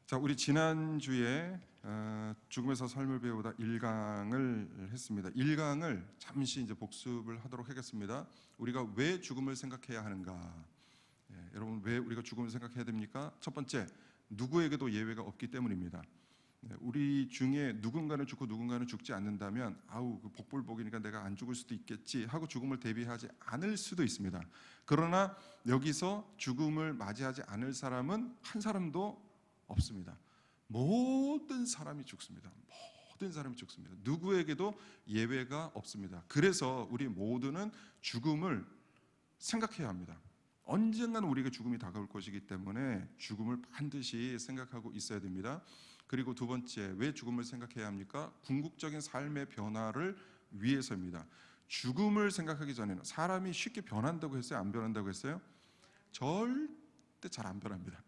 자, 우리 지난주에 죽음에서 삶을 배우다 1강을 했습니다. 1강을 잠시 이제 복습을 하도록 하겠습니다. 우리가 왜 죽음을 생각해야 하는가? 여러분, 왜 우리가 죽음을 생각해야 됩니까? 첫 번째, 누구에게도 예외가 없기 때문입니다. 우리 중에 누군가는 죽고 누군가는 죽지 않는다면 그 복불복이니까 내가 안 죽을 수도 있겠지 하고 죽음을 대비하지 않을 수도 있습니다. 그러나 여기서 죽음을 맞이하지 않을 사람은 한 사람도 없습니다. 모든 사람이 죽습니다. 모든 사람이 죽습니다. 누구에게도 예외가 없습니다. 그래서 우리 모두는 죽음을 생각해야 합니다. 언젠가는 우리에게 죽음이 다가올 것이기 때문에 죽음을 반드시 생각하고 있어야 됩니다. 그리고 두 번째, 왜 죽음을 생각해야 합니까? 궁극적인 삶의 변화를 위해서입니다. 죽음을 생각하기 전에는 사람이 쉽게 변한다고 했어요? 안 변한다고 했어요? 절대 잘 안 변합니다.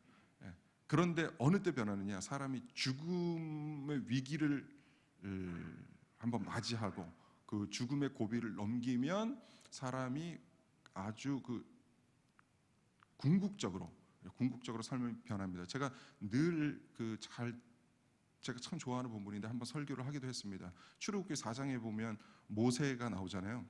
그런데 어느 때 변하느냐? 사람이 죽음의 위기를 한번 맞이하고 그 죽음의 고비를 넘기면 사람이 아주 궁극적으로 삶을 변합니다. 제가 늘 제가 참 좋아하는 본문인데 한번 설교를 하기도 했습니다. 출애굽기 4장에 보면 모세가 나오잖아요.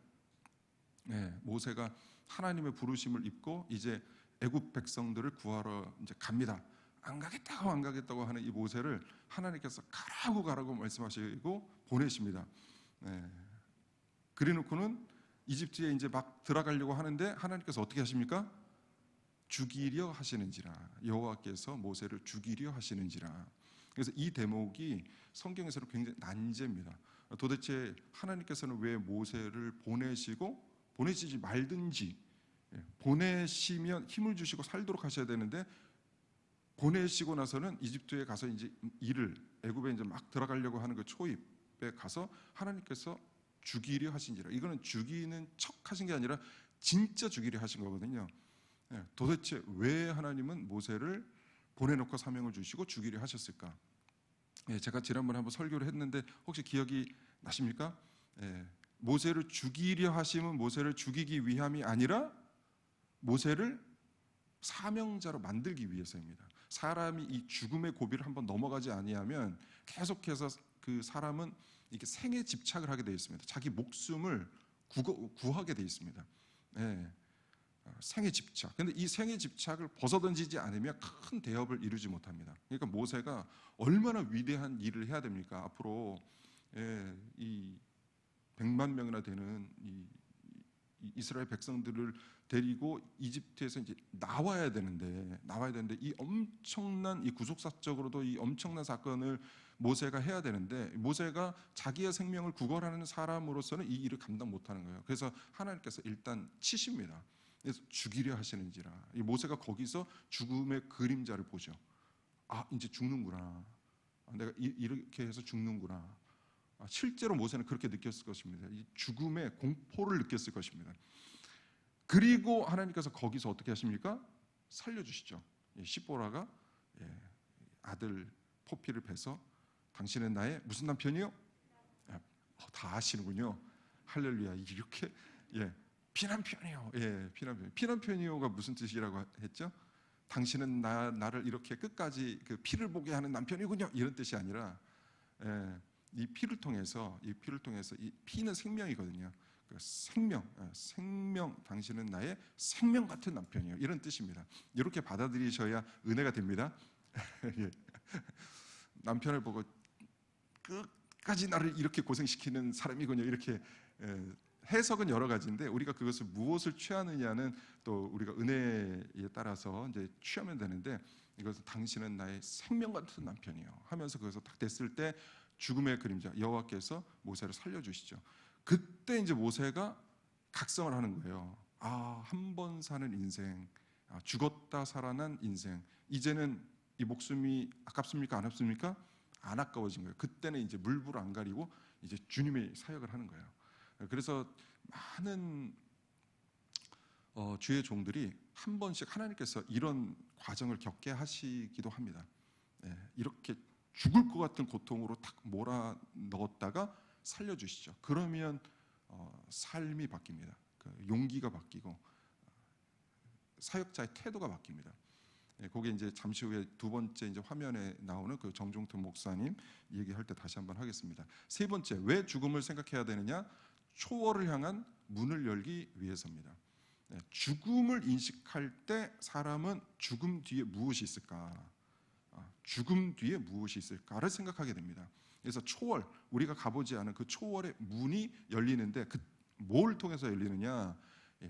모세가 하나님의 부르심을 입고 이제 애굽 백성들을 구하러 이제 갑니다. 안 가겠다고 하는 이 모세를 하나님께서 가라고 말씀하시고 보내십니다. 그래놓고는 이집트에 이제 막 들어가려고 하는데 하나님께서 어떻게 하십니까? 죽이려 하시는지라. 여호와께서 모세를 죽이려 하시는지라. 그래서 이 대목이 성경에서는 굉장히 난제입니다. 도대체 하나님께서는 왜 모세를 보내시지 말든지, 보내시면 힘을 주시고 살도록 하셔야 되는데 보내시고 나서는 이집트에 가서 이제 애굽에 이제 막 들어가려고 하는 그 초입에 가서 하나님께서 죽이려 하신지라. 이거는 죽이는 척 하신 게 아니라 진짜 죽이려 하신 거거든요. 도대체 왜 하나님은 모세를 보내놓고 사명을 주시고 죽이려 하셨을까? 제가 지난번에 한번 설교를 했는데 혹시 기억이 나십니까? 모세를 죽이려 하심은 모세를 죽이기 위함이 아니라 모세를 사명자로 만들기 위해서입니다. 사람이 이 죽음의 고비를 한번 넘어가지 아니하면 계속해서 그 사람은 이렇게 생에 집착을 하게 되어 있습니다. 자기 목숨을 구하게 되어 있습니다. 생의 집착. 근데 이 생의 집착을 벗어던지지 않으면 큰 대업을 이루지 못합니다. 그러니까 모세가 얼마나 위대한 일을 해야 됩니까? 앞으로 이 100만 명이나 되는 이 이스라엘 백성들을 데리고 이집트에서 이제 나와야 되는데 이 엄청난 이 구속사적으로도 이 엄청난 사건을 모세가 해야 되는데 모세가 자기의 생명을 구걸하는 사람으로서는 이 일을 감당 못하는 거예요. 그래서 하나님께서 일단 치십니다. 그래서 죽이려 하시는지라. 이 모세가 거기서 죽음의 그림자를 보죠. 이제 죽는구나. 내가 이렇게 해서 죽는구나. 실제로 모세는 그렇게 느꼈을 것입니다. 이 죽음의 공포를 느꼈을 것입니다. 그리고 하나님께서 거기서 어떻게 하십니까? 살려주시죠. 시보라가 아들 포피를 베서 당신은 나의 무슨 남편이요? 다 아시는군요. 할렐루야. 이렇게 피난편이요. 피난편이요가 무슨 뜻이라고 했죠? 당신은 나를 이렇게 끝까지 그 피를 보게 하는 남편이군요. 이런 뜻이 아니라 이 피를 통해서 이 피는 생명이거든요. 그 생명, 당신은 나의 생명 같은 남편이에요. 이런 뜻입니다. 이렇게 받아들이셔야 은혜가 됩니다. 남편을 보고 끝까지 나를 이렇게 고생시키는 사람이군요. 이렇게 해석은 여러 가지인데 우리가 그것을 무엇을 취하느냐는 또 우리가 은혜에 따라서 이제 취하면 되는데 이것은 당신은 나의 생명 같은 남편이에요 하면서 그것을 딱 됐을 때 죽음의 그림자 여호와께서 모세를 살려주시죠. 그때 이제 모세가 각성을 하는 거예요. 한 번 사는 인생, 죽었다 살아난 인생, 이제는 이 목숨이 아깝습니까? 안 아깝습니까? 안 아까워진 거예요. 그때는 이제 물불 안 가리고 이제 주님의 사역을 하는 거예요. 그래서 많은 주의 종들이 한 번씩 하나님께서 이런 과정을 겪게 하시기도 합니다. 이렇게 죽을 것 같은 고통으로 탁 몰아 넣었다가 살려주시죠. 그러면 삶이 바뀝니다. 용기가 바뀌고 사역자의 태도가 바뀝니다. 그게 이제 잠시 후에 두 번째 이제 화면에 나오는 그 정종특 목사님 얘기할 때 다시 한번 하겠습니다. 세 번째, 왜 죽음을 생각해야 되느냐? 초월을 향한 문을 열기 위해서입니다. 죽음을 인식할 때 사람은 죽음 뒤에 무엇이 있을까? 죽음 뒤에 무엇이 있을까를 생각하게 됩니다. 그래서 초월, 우리가 가보지 않은 그 초월의 문이 열리는데 뭘 통해서 열리느냐?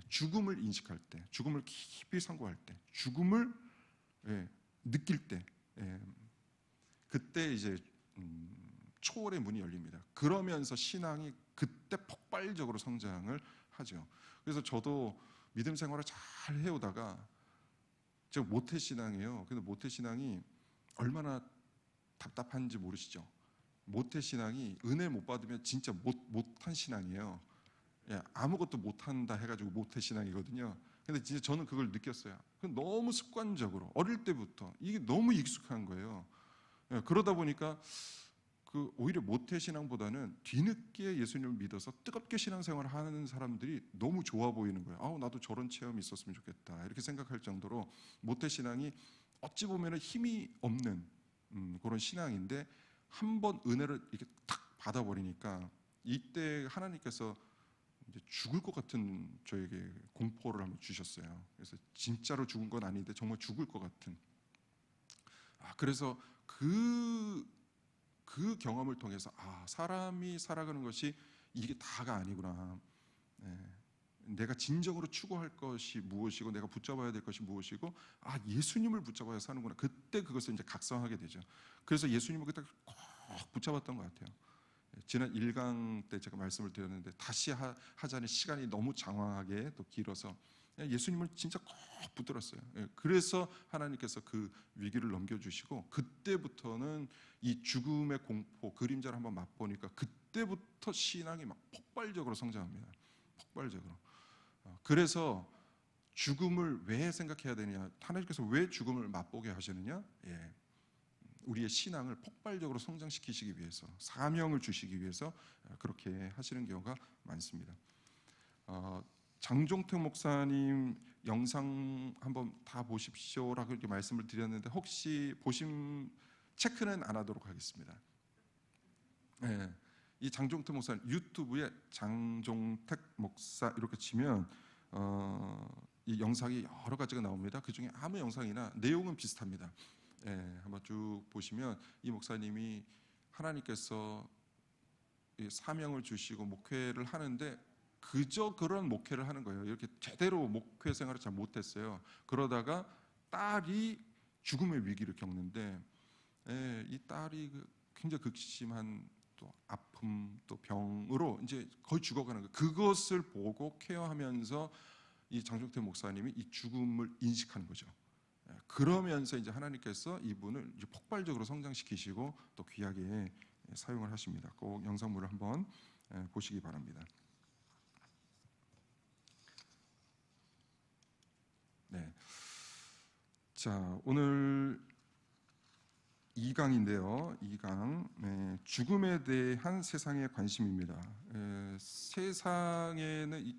죽음을 인식할 때, 죽음을 깊이 상고할 때, 죽음을 느낄 때, 그때 이제 초월의 문이 열립니다. 그러면서 신앙이 그때 폭발적으로 성장을 하죠. 그래서 저도 믿음 생활을 잘 해오다가 제가 모태신앙이에요. 근데 모태신앙이 얼마나 답답한지 모르시죠? 모태신앙이 은혜 못 받으면 진짜 못한 신앙이에요. 아무것도 못한다 해가지고 모태신앙이거든요. 근데 진짜 저는 그걸 느꼈어요. 너무 습관적으로 어릴 때부터 이게 너무 익숙한 거예요. 그러다 보니까 오히려 모태신앙보다는 뒤늦게 예수님을 믿어서 뜨겁게 신앙생활을 하는 사람들이 너무 좋아 보이는 거예요. 나도 저런 체험이 있었으면 좋겠다 이렇게 생각할 정도로 모태신앙이 어찌 보면 힘이 없는 그런 신앙인데 한번 은혜를 이렇게 탁 받아버리니까 이때 하나님께서 이제 죽을 것 같은 저에게 공포를 한번 주셨어요. 그래서 진짜로 죽은 건 아닌데 정말 죽을 것 같은. 그래서 그 경험을 통해서 사람이 살아가는 것이 이게 다가 아니구나. 내가 진정으로 추구할 것이 무엇이고 내가 붙잡아야 될 것이 무엇이고 예수님을 붙잡아야 사는구나. 그때 그것을 이제 각성하게 되죠. 그래서 예수님을 그때 꼭 붙잡았던 것 같아요. 지난 1강 때 제가 말씀을 드렸는데 다시 하자니 시간이 너무 장황하게 또 길어서 예수님을 진짜 꼭 붙들었어요. 그래서 하나님께서 그 위기를 넘겨주시고 그때부터는 이 죽음의 공포, 그림자를 한번 맛보니까 그때부터 신앙이 막 폭발적으로 성장합니다. 폭발적으로. 그래서 죽음을 왜 생각해야 되냐? 하나님께서 왜 죽음을 맛보게 하시느냐? 우리의 신앙을 폭발적으로 성장시키시기 위해서, 사명을 주시기 위해서 그렇게 하시는 경우가 많습니다. 장종택 목사님 영상 한번 다 보십시오라고 이렇게 말씀을 드렸는데 혹시 체크는 안 하도록 하겠습니다. 이 장종택 목사님 유튜브에 장종택 목사 이렇게 치면 이 영상이 여러 가지가 나옵니다. 그 중에 아무 영상이나 내용은 비슷합니다. 한번 쭉 보시면 이 목사님이 하나님께서 사명을 주시고 목회를 하는데 그저 그런 목회를 하는 거예요. 이렇게 제대로 목회 생활을 잘 못했어요. 그러다가 딸이 죽음의 위기를 겪는데 이 딸이 굉장히 극심한 또 아픔 또 병으로 이제 거의 죽어가는 거예요. 그것을 보고 케어하면서 이 장종택 목사님이 이 죽음을 인식하는 거죠. 그러면서 이제 하나님께서 이분을 이제 폭발적으로 성장시키시고 또 귀하게 사용을 하십니다. 꼭 영상물을 한번 보시기 바랍니다. 자, 오늘 2강인데요. 2강 죽음에 대한 세상의 관심입니다. 세상에는 이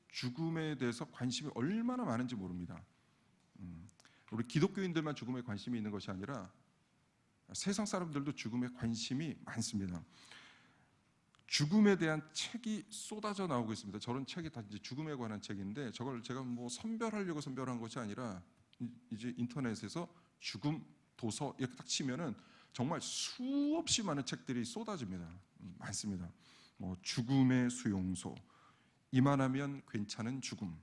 죽음에 대해서 관심이 얼마나 많은지 모릅니다. 우리 기독교인들만 죽음에 관심이 있는 것이 아니라 세상 사람들도 죽음에 관심이 많습니다. 죽음에 대한 책이 쏟아져 나오고 있습니다. 저런 책이 다 이제 죽음에 관한 책인데 저걸 제가 뭐 선별하려고 선별한 것이 아니라 이제 인터넷에서 죽음 도서 이렇게 딱 치면은 정말 수없이 많은 책들이 쏟아집니다. 많습니다. 뭐 죽음의 수용소, 이만하면 괜찮은 죽음,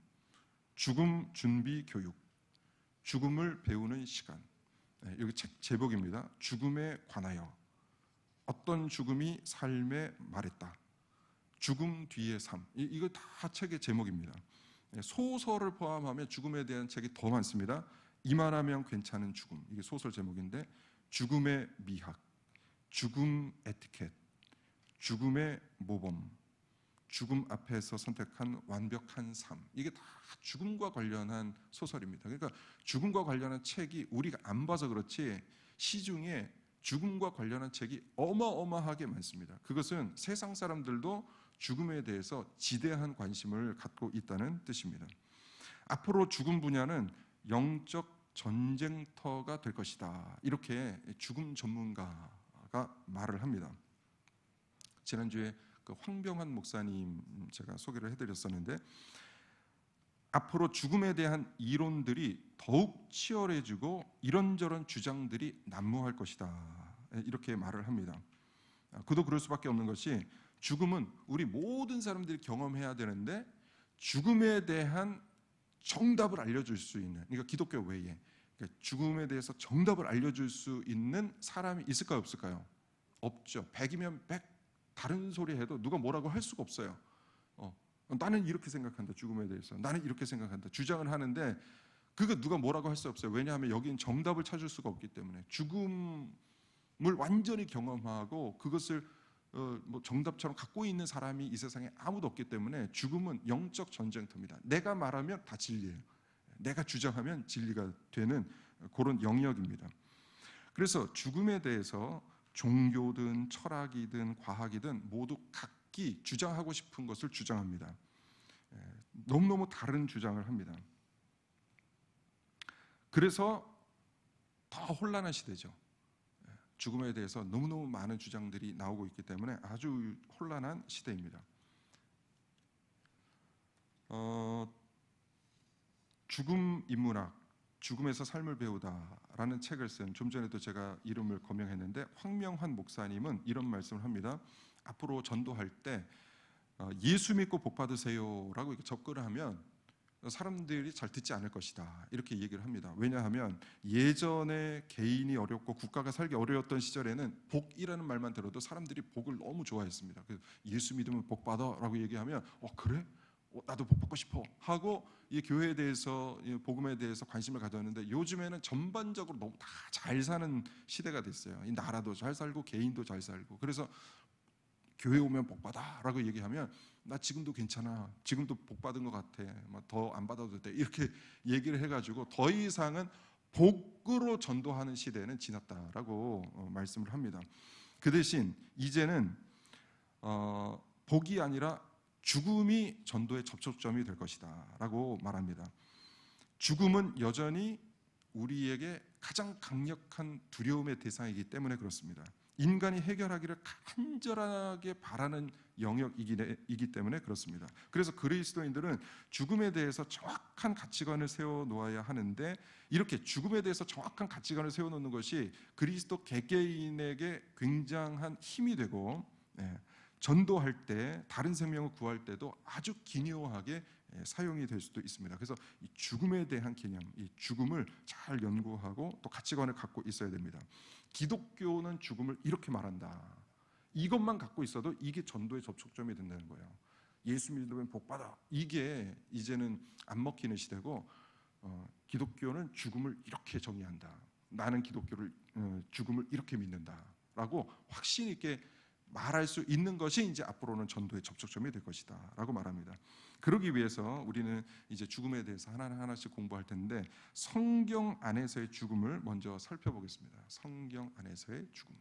죽음 준비 교육, 죽음을 배우는 시간. 여기 책 제목입니다. 죽음에 관하여. 어떤 죽음이 삶에 말했다. 죽음 뒤의 삶. 이거 다 책의 제목입니다. 소설을 포함하면 죽음에 대한 책이 더 많습니다. 이만하면 괜찮은 죽음. 이게 소설 제목인데 죽음의 미학, 죽음 에티켓, 죽음의 모범, 죽음 앞에서 선택한 완벽한 삶. 이게 다 죽음과 관련한 소설입니다. 그러니까 죽음과 관련한 책이 우리가 안 봐서 그렇지 시중에 죽음과 관련한 책이 어마어마하게 많습니다. 그것은 세상 사람들도 죽음에 대해서 지대한 관심을 갖고 있다는 뜻입니다. 앞으로 죽음 분야는 영적 전쟁터가 될 것이다. 이렇게 죽음 전문가가 말을 합니다. 지난주에 그 황병환 목사님 제가 소개를 해드렸었는데, 앞으로 죽음에 대한 이론들이 더욱 치열해지고 이런저런 주장들이 난무할 것이다. 이렇게 말을 합니다. 그도 그럴 수밖에 없는 것이, 죽음은 우리 모든 사람들이 경험해야 되는데 죽음에 대한 정답을 알려줄 수 있는, 그러니까 기독교 외에 죽음에 대해서 정답을 알려줄 수 있는 사람이 있을까요, 없을까요? 없죠. 100이면 100 다른 소리 해도 누가 뭐라고 할 수가 없어요. 나는 이렇게 생각한다, 죽음에 대해서. 나는 이렇게 생각한다, 주장을 하는데 그거 누가 뭐라고 할 수 없어요. 왜냐하면 여기는 정답을 찾을 수가 없기 때문에. 죽음을 완전히 경험하고 그것을 뭐 정답처럼 갖고 있는 사람이 이 세상에 아무도 없기 때문에 죽음은 영적 전쟁터입니다. 내가 말하면 다 진리예요. 내가 주장하면 진리가 되는 그런 영역입니다. 그래서 죽음에 대해서 종교든 철학이든 과학이든 모두 각기 주장하고 싶은 것을 주장합니다. 너무너무 다른 주장을 합니다. 그래서 더 혼란한 시대죠. 죽음에 대해서 너무너무 많은 주장들이 나오고 있기 때문에 아주 혼란한 시대입니다. 죽음 인문학, 죽음에서 삶을 배우다라는 책을 쓴, 좀 전에도 제가 이름을 거명했는데 황명환 목사님은 이런 말씀을 합니다. 앞으로 전도할 때 예수 믿고 복 받으세요라고 이렇게 접근을 하면 사람들이 잘 듣지 않을 것이다, 이렇게 얘기를 합니다. 왜냐하면 예전에 개인이 어렵고 국가가 살기 어려웠던 시절에는 복이라는 말만 들어도 사람들이 복을 너무 좋아했습니다. 그래서 예수 믿으면 복 받아라고 얘기하면 그래? 나도 복 받고 싶어 하고 이 교회에 대해서, 복음에 대해서 관심을 가졌는데, 요즘에는 전반적으로 너무 다 잘 사는 시대가 됐어요. 이 나라도 잘 살고 개인도 잘 살고. 그래서 교회 오면 복 받아라고 얘기하면 나 지금도 괜찮아, 지금도 복 받은 것 같아, 더 안 받아도 돼, 이렇게 얘기를 해가지고 더 이상은 복으로 전도하는 시대는 지났다라고 말씀을 합니다. 그 대신 이제는 복이 아니라 죽음이 전도의 접촉점이 될 것이다 라고 말합니다. 죽음은 여전히 우리에게 가장 강력한 두려움의 대상이기 때문에 그렇습니다. 인간이 해결하기를 간절하게 바라는 영역이기 때문에 그렇습니다. 그래서 그리스도인들은 죽음에 대해서 정확한 가치관을 세워놓아야 하는데, 이렇게 죽음에 대해서 정확한 가치관을 세워놓는 것이 그리스도 개개인에게 굉장한 힘이 되고, 전도할 때, 다른 생명을 구할 때도 아주 기묘하게 사용이 될 수도 있습니다. 그래서 이 죽음에 대한 개념, 이 죽음을 잘 연구하고 또 가치관을 갖고 있어야 됩니다. 기독교는 죽음을 이렇게 말한다, 이것만 갖고 있어도 이게 전도의 접촉점이 된다는 거예요. 예수 믿으면 복 받아, 이게 이제는 안 먹히는 시대고, 기독교는 죽음을 이렇게 정의한다, 나는 기독교를 죽음을 이렇게 믿는다라고 확신 있게 말할 수 있는 것이 이제 앞으로는 전도의 접촉점이 될 것이다 라고 말합니다. 그러기 위해서 우리는 이제 죽음에 대해서 하나하나씩 공부할 텐데, 성경 안에서의 죽음을 먼저 살펴보겠습니다. 성경 안에서의 죽음.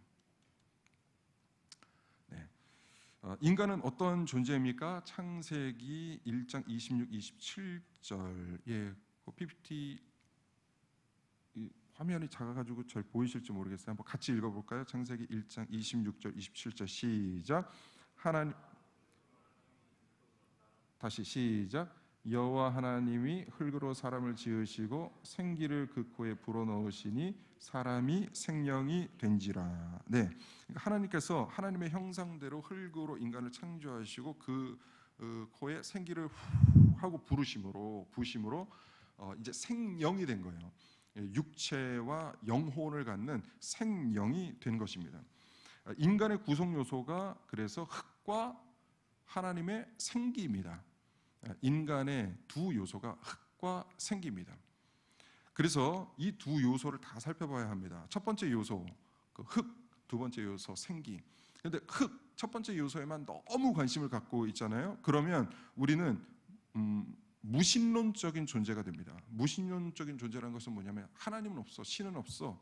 인간은 어떤 존재입니까? 창세기 1장 26, 27절. 그 PPT 화면이 작아가지고 잘 보이실지 모르겠어요. 한번 같이 읽어볼까요? 창세기 1장 26절, 27절 시작. 다시 시작. 여호와 하나님이 흙으로 사람을 지으시고 생기를 그 코에 불어넣으시니 사람이 생명이 된지라. 네, 하나님께서 하나님의 형상대로 흙으로 인간을 창조하시고 그 코에 생기를 하고 부심으로 이제 생명이 된 거예요. 육체와 영혼을 갖는 생명이 된 것입니다. 인간의 구성 요소가 그래서 흙과 하나님의 생기입니다. 인간의 두 요소가 흙과 생기입니다. 그래서 이 두 요소를 다 살펴봐야 합니다. 첫 번째 요소 흙, 두 번째 요소 생기. 그런데 흙 첫 번째 요소에만 너무 관심을 갖고 있잖아요. 그러면 우리는 무신론적인 존재가 됩니다. 무신론적인 존재라는 것은 뭐냐면 하나님은 없어, 신은 없어,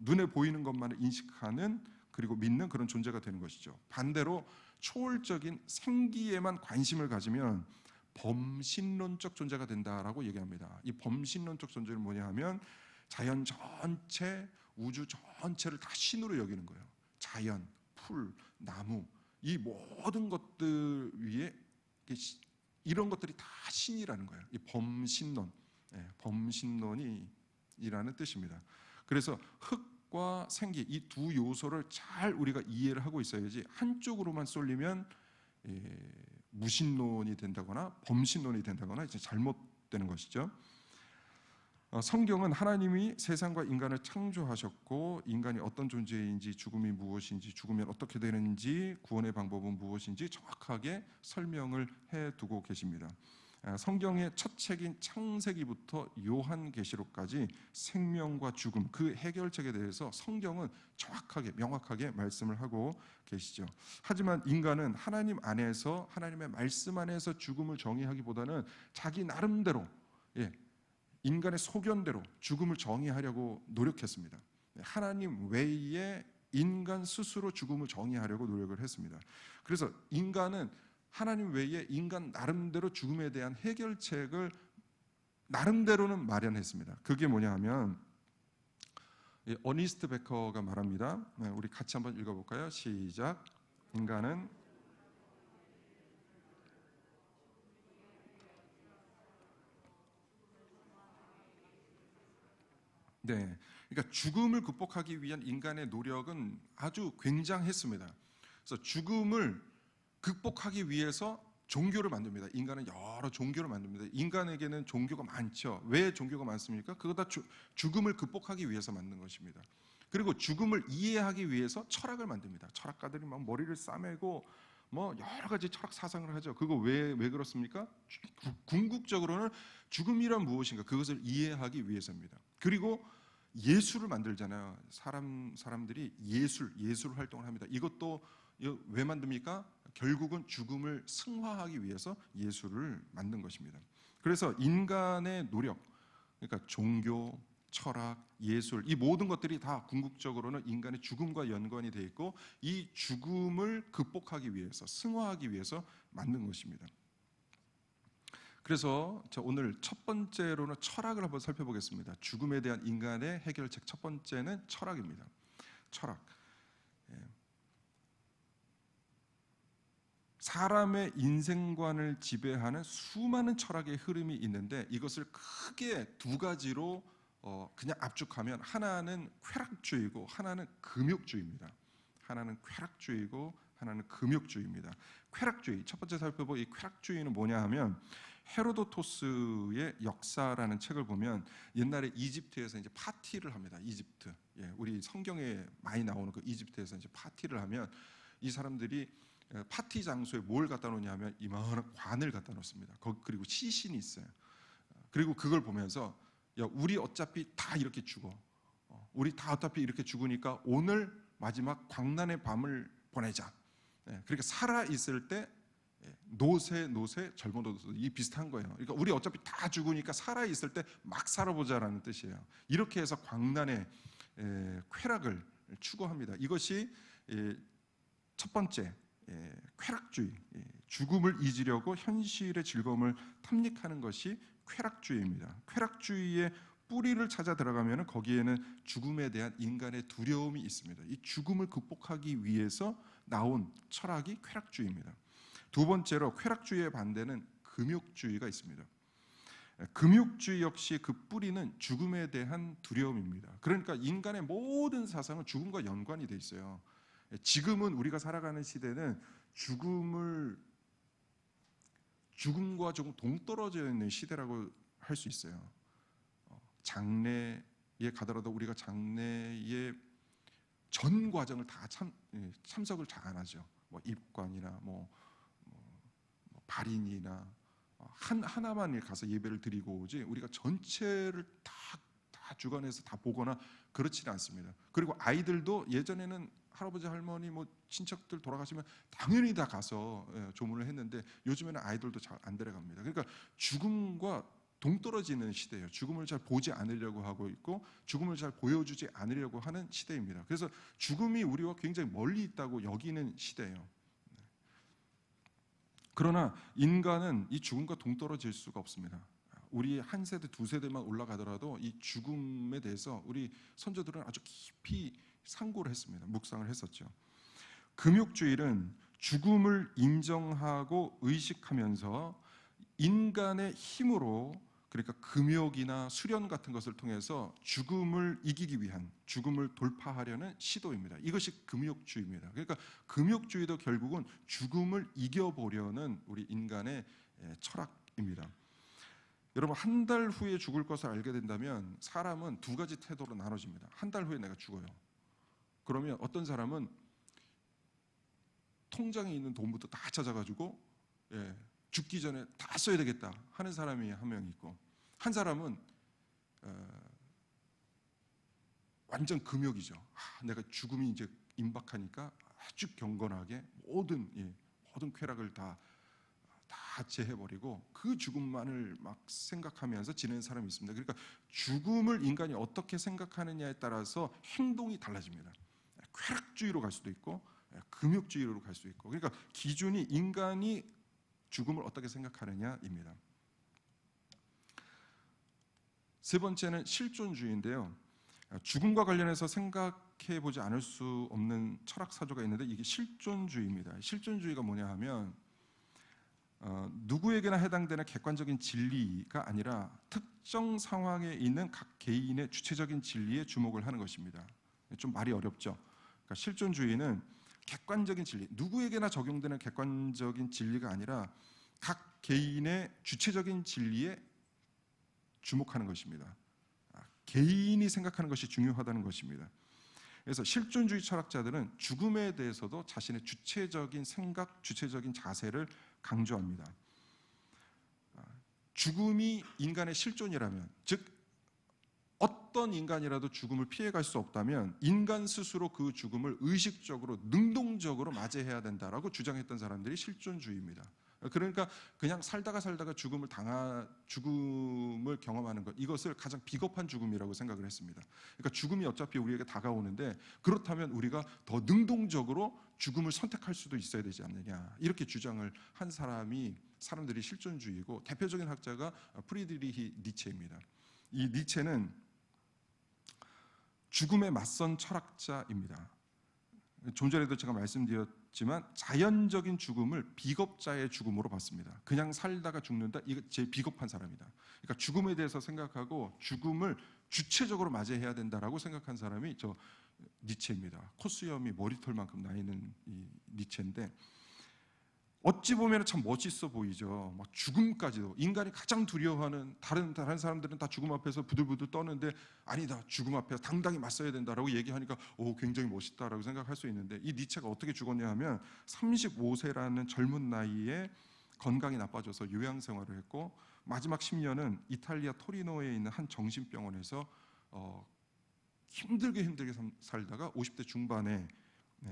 눈에 보이는 것만을 인식하는, 그리고 믿는 그런 존재가 되는 것이죠. 반대로 초월적인 생기에만 관심을 가지면 범신론적 존재가 된다라고 얘기합니다. 이 범신론적 존재는 뭐냐 하면 자연 전체, 우주 전체를 다 신으로 여기는 거예요. 자연, 풀, 나무, 이 모든 것들 위에 이런 것들이 다 신이라는 거예요. 이 범신론, 범신론이라는 뜻입니다. 그래서 흙과 생기 이 두 요소를 잘 우리가 이해를 하고 있어야지 한쪽으로만 쏠리면 무신론이 된다거나 범신론이 된다거나 이제 잘못되는 것이죠. 성경은 하나님이 세상과 인간을 창조하셨고 인간이 어떤 존재인지, 죽음이 무엇인지, 죽으면 어떻게 되는지, 구원의 방법은 무엇인지 정확하게 설명을 해두고 계십니다. 성경의 첫 책인 창세기부터 요한계시록까지 생명과 죽음, 그 해결책에 대해서 성경은 정확하게 명확하게 말씀을 하고 계시죠. 하지만 인간은 하나님 안에서, 하나님의 말씀 안에서 죽음을 정의하기보다는 자기 나름대로, 인간의 소견대로 죽음을 정의하려고 노력했습니다. 하나님 외에 인간 스스로 죽음을 정의하려고 노력을 했습니다. 그래서 인간은 하나님 외에 인간 나름대로 죽음에 대한 해결책을 나름대로는 마련했습니다. 그게 뭐냐 하면 어니스트 베커가 말합니다. 우리 같이 한번 읽어볼까요? 시작. 인간은 그러니까 죽음을 극복하기 위한 인간의 노력은 아주 굉장했습니다. 그래서 죽음을 극복하기 위해서 종교를 만듭니다. 인간은 여러 종교를 만듭니다. 인간에게는 종교가 많죠. 왜 종교가 많습니까? 그거 다 죽음을 극복하기 위해서 만든 것입니다. 그리고 죽음을 이해하기 위해서 철학을 만듭니다. 철학가들이 막 머리를 싸매고 뭐 여러 가지 철학 사상을 하죠. 그거 왜 그렇습니까? 궁극적으로는 죽음이란 무엇인가 그것을 이해하기 위해서입니다. 그리고 예술을 만들잖아요. 사람들이 예술 활동을 합니다. 이것도 왜 만듭니까? 결국은 죽음을 승화하기 위해서 예술을 만든 것입니다. 그래서 인간의 노력, 그러니까 종교, 철학, 예술, 이 모든 것들이 다 궁극적으로는 인간의 죽음과 연관이 되어 있고 이 죽음을 극복하기 위해서, 승화하기 위해서 만든 것입니다. 그래서 오늘 첫 번째로는 철학을 한번 살펴보겠습니다. 죽음에 대한 인간의 해결책 첫 번째는 철학입니다. 철학. 사람의 인생관을 지배하는 수많은 철학의 흐름이 있는데 이것을 크게 두 가지로 그냥 압축하면 하나는 쾌락주의고 하나는 금욕주의입니다. 하나는 쾌락주의고 하나는 금욕주의입니다. 쾌락주의, 첫 번째 살펴볼 이 쾌락주의는 뭐냐 하면 헤로도토스의 역사라는 책을 보면 옛날에 이집트에서 이제 파티를 합니다. 이집트, 우리 성경에 많이 나오는 그 이집트에서 이제 파티를 하면 이 사람들이 파티 장소에 뭘 갖다 놓냐면 이만한 관을 갖다 놓습니다. 그리고 시신이 있어요. 그리고 그걸 보면서 야, 우리 어차피 다 이렇게 죽어. 우리 다 어차피 이렇게 죽으니까 오늘 마지막 광란의 밤을 보내자. 그러니까 살아 있을 때 노세, 젊은 노세 이 비슷한 거예요. 그러니까 우리 어차피 다 죽으니까 살아 있을 때 막 살아보자라는 뜻이에요. 이렇게 해서 광란의 쾌락을 추구합니다. 이것이 첫 번째 쾌락주의, 죽음을 잊으려고 현실의 즐거움을 탐닉하는 것이 쾌락주의입니다. 쾌락주의의 뿌리를 찾아 들어가면 거기에는 죽음에 대한 인간의 두려움이 있습니다. 이 죽음을 극복하기 위해서 나온 철학이 쾌락주의입니다. 두 번째로 쾌락주의의 반대는 금욕주의가 있습니다. 금욕주의 역시 그 뿌리는 죽음에 대한 두려움입니다. 그러니까 인간의 모든 사상은 죽음과 연관이 돼 있어요. 지금은 우리가 살아가는 시대는 죽음과 조금 동떨어져 있는 시대라고 할 수 있어요. 장례에 가더라도 우리가 장례의 전 과정을 다 참석을 잘 안 하죠. 뭐 입관이나 발인이나 하나만 가서 예배를 드리고 오지 우리가 전체를 다 주관해서 다 보거나 그렇지는 않습니다. 그리고 아이들도 예전에는 할아버지 할머니 친척들 돌아가시면 당연히 다 가서 조문을 했는데 요즘에는 아이들도 잘 안 데려갑니다. 그러니까 죽음과 동떨어지는 시대예요. 죽음을 잘 보지 않으려고 하고 있고 죽음을 잘 보여주지 않으려고 하는 시대입니다. 그래서 죽음이 우리와 굉장히 멀리 있다고 여기는 시대예요. 그러나 인간은 이 죽음과 동떨어질 수가 없습니다. 우리 한 세대, 두 세대만 올라가더라도 이 죽음에 대해서 우리 선조들은 아주 깊이 상고를 했습니다. 묵상을 했었죠. 금욕주일은 죽음을 인정하고 의식하면서 인간의 힘으로, 그러니까 금욕이나 수련 같은 것을 통해서 죽음을 이기기 위한, 죽음을 돌파하려는 시도입니다. 이것이 금욕주의입니다. 그러니까 금욕주의도 결국은 죽음을 이겨보려는 우리 인간의 철학입니다. 여러분, 한 달 후에 죽을 것을 알게 된다면 사람은 두 가지 태도로 나눠집니다. 한 달 후에 내가 죽어요. 그러면 어떤 사람은 통장에 있는 돈부터 다 찾아가지고 죽기 전에 다 써야 되겠다 하는 사람이 한 명 있고, 한 사람은 완전 금욕이죠. 내가 죽음이 이제 임박하니까 아주 경건하게 모든 쾌락을 다 제해버리고 그 죽음만을 막 생각하면서 지내는 사람이 있습니다. 그러니까 죽음을 인간이 어떻게 생각하느냐에 따라서 행동이 달라집니다. 쾌락주의로 갈 수도 있고 금욕주의로 갈 수 있고, 그러니까 기준이 인간이 죽음을 어떻게 생각하느냐입니다. 세 번째는 실존주의인데요. 죽음과 관련해서 생각해 보지 않을 수 없는 철학 사조가 있는데 이게 실존주의입니다. 실존주의가 뭐냐 하면 누구에게나 해당되는 객관적인 진리가 아니라 특정 상황에 있는 각 개인의 주체적인 진리에 주목을 하는 것입니다. 좀 말이 어렵죠. 그러니까 실존주의는 객관적인 진리, 누구에게나 적용되는 객관적인 진리가 아니라 각 개인의 주체적인 진리에 주목하는 것입니다. 개인이 생각하는 것이 중요하다는 것입니다. 그래서 실존주의 철학자들은 죽음에 대해서도 자신의 주체적인 생각, 주체적인 자세를 강조합니다. 죽음이 인간의 실존이라면, 즉 어떤 인간이라도 죽음을 피해갈 수 없다면 인간 스스로 그 죽음을 의식적으로, 능동적으로 맞이해야 된다라고 주장했던 사람들이 실존주의입니다. 그러니까 그냥 살다가 죽음을 경험하는 것, 이것을 가장 비겁한 죽음이라고 생각을 했습니다. 그러니까 죽음이 어차피 우리에게 다가오는데 그렇다면 우리가 더 능동적으로 죽음을 선택할 수도 있어야 되지 않느냐, 이렇게 주장을 한 사람들이 실존주의고, 대표적인 학자가 프리드리히 니체입니다. 이 니체는 죽음에 맞선 철학자입니다. 좀 전에도 제가 말씀드렸지만 자연적인 죽음을 비겁자의 죽음으로 봤습니다. 그냥 살다가 죽는다, 이거 제일 비겁한 사람이다. 그러니까 죽음에 대해서 생각하고 죽음을 주체적으로 맞이해야 된다라고 생각한 사람이 저 니체입니다. 콧수염이 머리털만큼 나 있는 이 니체인데, 어찌 보면 참 멋있어 보이죠. 막 죽음까지도, 인간이 가장 두려워하는, 다른 사람들은 다 죽음 앞에서 부들부들 떠는데 아니다, 죽음 앞에서 당당히 맞서야 된다라고 얘기하니까 굉장히 멋있다라고 생각할 수 있는데, 이 니체가 어떻게 죽었냐 하면 35세라는 젊은 나이에 건강이 나빠져서 요양생활을 했고, 마지막 10년은 이탈리아 토리노에 있는 한 정신병원에서 힘들게 살다가 50대 중반에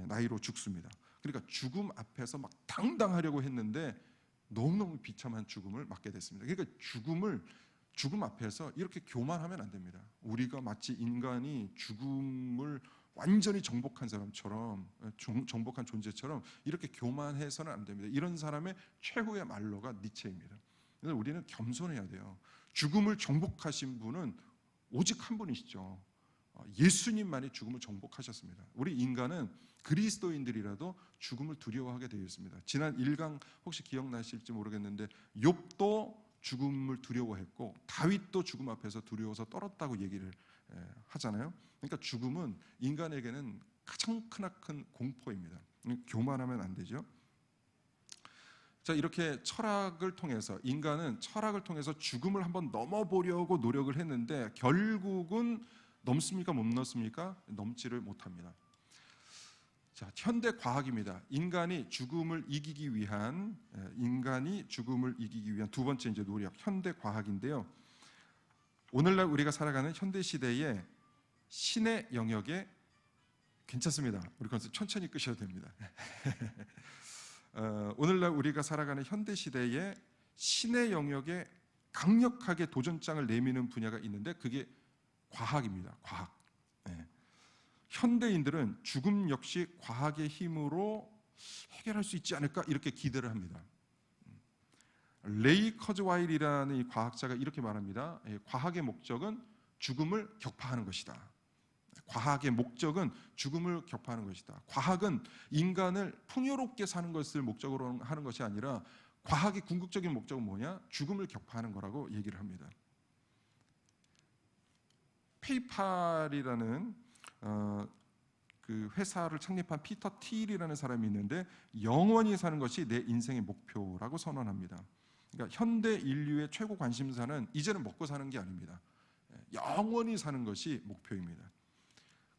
나이로 죽습니다. 그러니까 죽음 앞에서 막 당당하려고 했는데 너무너무 비참한 죽음을 맞게 됐습니다. 그러니까 죽음 앞에서 이렇게 교만하면 안 됩니다. 우리가 마치 인간이 죽음을 완전히 정복한 사람처럼, 정복한 존재처럼 이렇게 교만해서는 안 됩니다. 이런 사람의 최후의 말로가 니체입니다. 그래서 우리는 겸손해야 돼요. 죽음을 정복하신 분은 오직 한 분이시죠. 예수님만이 죽음을 정복하셨습니다. 우리 인간은 그리스도인들이라도 죽음을 두려워하게 되어 있습니다. 지난 1강 혹시 기억나실지 모르겠는데 욥도 죽음을 두려워했고 다윗도 죽음 앞에서 두려워서 떨었다고 얘기를 하잖아요. 그러니까 죽음은 인간에게는 가장 크나큰 공포입니다. 교만하면 안 되죠. 자, 이렇게 인간은 철학을 통해서 죽음을 한번 넘어보려고 노력을 했는데 결국은 넘습니까? 못 넘습니까? 넘지를 못합니다. 자, 현대 과학입니다. 인간이 죽음을 이기기 위한 두 번째 이제 노력, 현대 과학인데요. 오늘날 우리가 살아가는 현대 시대의 신의 영역에, 괜찮습니다. 우리 컨셉 천천히 끄셔도 됩니다. 오늘날 우리가 살아가는 현대 시대의 신의 영역에 강력하게 도전장을 내미는 분야가 있는데 그게 과학입니다. 과학. 현대인들은 죽음 역시 과학의 힘으로 해결할 수 있지 않을까 이렇게 기대를 합니다. 레이 커즈와일이라는 이 과학자가 이렇게 말합니다. 과학의 목적은 죽음을 격파하는 것이다. 과학의 목적은 죽음을 격파하는 것이다. 과학은 인간을 풍요롭게 사는 것을 목적으로 하는 것이 아니라 과학의 궁극적인 목적은 뭐냐? 죽음을 격파하는 거라고 얘기를 합니다. 페이팔이라는 그 회사를 창립한 피터 틸이라는 사람이 있는데 영원히 사는 것이 내 인생의 목표라고 선언합니다. 그러니까 현대 인류의 최고 관심사는 이제는 먹고 사는 게 아닙니다. 영원히 사는 것이 목표입니다.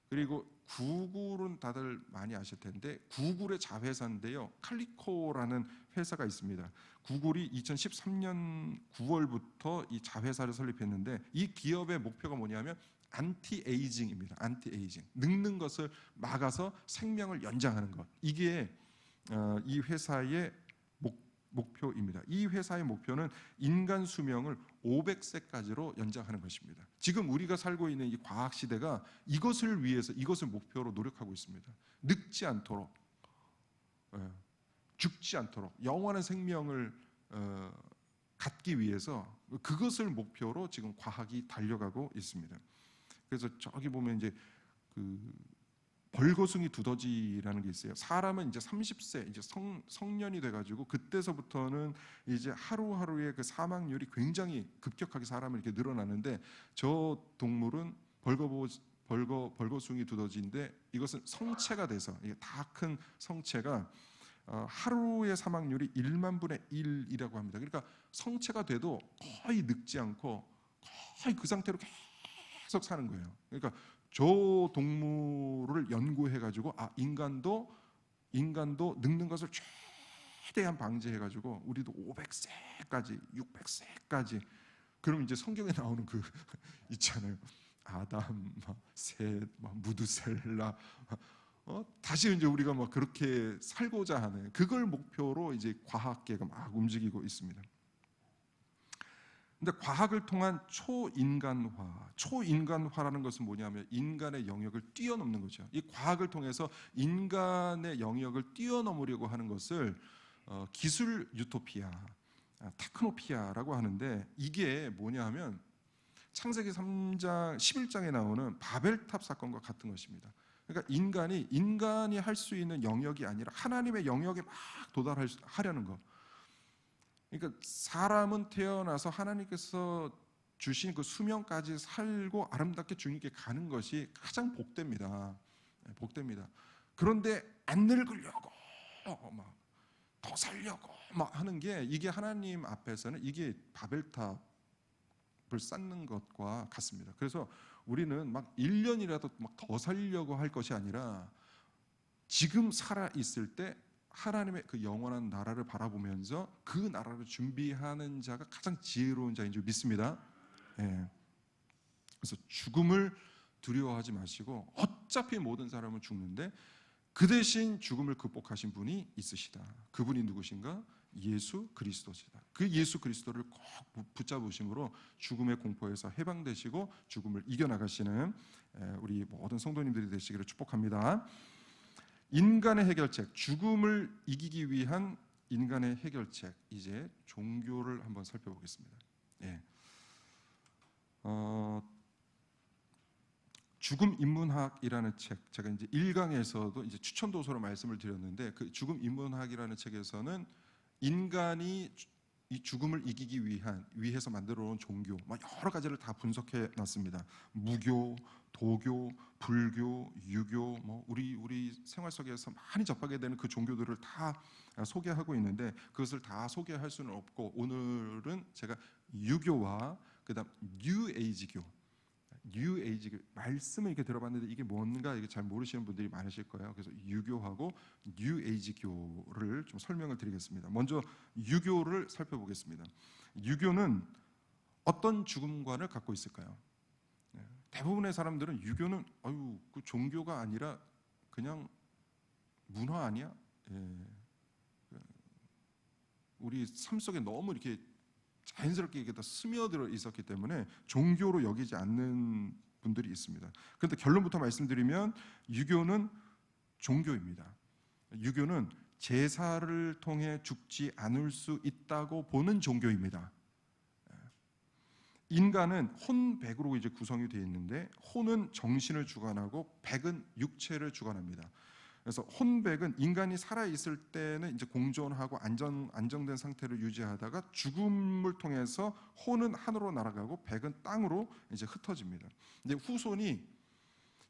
그리고 구글은 다들 많이 아실 텐데 구글의 자회사인데요. 칼리코라는 회사가 있습니다. 구글이 2013년 9월부터 이 자회사를 설립했는데 이 기업의 목표가 뭐냐면 안티에이징입니다. 안티에이징. 늙는 것을 막아서 생명을 연장하는 것. 이게 이 회사의 목표입니다. 이 회사의 목표는 인간 수명을 500세까지로 연장하는 것입니다. 지금 우리가 살고 있는 이 과학 시대가 이것을 위해서 이것을 목표로 노력하고 있습니다. 늙지 않도록, 죽지 않도록 영원한 생명을 갖기 위해서 그것을 목표로 지금 과학이 달려가고 있습니다. 그래서 저기 보면 이제 그 벌거숭이 두더지라는 게 있어요. 사람은 이제 30세 이제 성년이 돼가지고 그때서부터는 이제 하루하루의 그 사망률이 굉장히 급격하게 사람은 이렇게 늘어나는데 저 동물은 벌거숭이 두더지인데 이것은 성체가 돼서 이게 다 큰 성체가 하루의 사망률이 1만 분의 1이라고 합니다. 그러니까 성체가 돼도 거의 늙지 않고 거의 그 상태로 계속 사는 거예요. 그러니까 저 동물을 연구해가지고 인간도 늙는 것을 최대한 방지해가지고 우리도 500세까지 600세까지 그럼 이제 성경에 나오는 그 있잖아요. 아담, 셋, 무드셀라 다시 이제 우리가 막 그렇게 살고자 하는 그걸 목표로 이제 과학계가 막 움직이고 있습니다. 근데 과학을 통한 초인간화라는 것은 뭐냐면 인간의 영역을 뛰어넘는 거죠. 이 과학을 통해서 인간의 영역을 뛰어넘으려고 하는 것을 기술 유토피아, 테크노피아라고 하는데 이게 뭐냐 하면 창세기 3장 11장에 나오는 바벨탑 사건과 같은 것입니다. 그러니까 인간이 할 수 있는 영역이 아니라 하나님의 영역에 막 도달하려는 것. 그러니까 사람은 태어나서 하나님께서 주신 그 수명까지 살고 아름답게 주님께 가는 것이 가장 복됩니다. 복됩니다. 그런데 안 늙으려고 막 더 살려고 막 하는 게 이게 하나님 앞에서는 이게 바벨탑을 쌓는 것과 같습니다. 그래서 우리는 막 1년이라도 막 더 살려고 할 것이 아니라 지금 살아 있을 때 하나님의 그 영원한 나라를 바라보면서 그 나라를 준비하는 자가 가장 지혜로운 자인 줄 믿습니다. 그래서 죽음을 두려워하지 마시고 어차피 모든 사람은 죽는데 그 대신 죽음을 극복하신 분이 있으시다. 그분이 누구신가? 예수 그리스도시다. 그 예수 그리스도를 꼭 붙잡으심으로 죽음의 공포에서 해방되시고 죽음을 이겨나가시는 우리 모든 성도님들이 되시기를 축복합니다. 인간의 해결책, 죽음을 이기기 위한 인간의 해결책. 이제 종교를 한번 살펴보겠습니다. 죽음 인문학이라는 책, 제가 이제 1강에서도 이제 추천 도서로 말씀을 드렸는데 그 죽음 인문학이라는 책에서는 인간이 이 죽음을 이기기 위해서 만들어 놓은 종교, 여러 가지를 다 분석해 놨습니다. 무교, 도교, 불교, 유교, 우리 생활 속에서 많이 접하게 되는 그 종교들을 다 소개하고 있는데 그것을 다 소개할 수는 없고 오늘은 제가 유교와 그다음 뉴에이지교 말씀을 이렇게 들어봤는데 이게 뭔가 이게 잘 모르시는 분들이 많으실 거예요. 그래서 유교하고 뉴에이지교를 좀 설명을 드리겠습니다. 먼저 유교를 살펴보겠습니다. 유교는 어떤 죽음관을 갖고 있을까요? 대부분의 사람들은 유교는 그 종교가 아니라 그냥 문화 아니야? 우리 삶 속에 너무 이렇게 자연스럽게 이게 다 스며들어 있었기 때문에 종교로 여기지 않는 분들이 있습니다. 그런데 결론부터 말씀드리면 유교는 종교입니다. 유교는 제사를 통해 죽지 않을 수 있다고 보는 종교입니다. 인간은 혼백으로 이제 구성이 되어 있는데, 혼은 정신을 주관하고 백은 육체를 주관합니다. 그래서 혼백은 인간이 살아 있을 때는 이제 공존하고 안정된 상태를 유지하다가 죽음을 통해서 혼은 하늘로 날아가고 백은 땅으로 이제 흩어집니다. 이제 후손이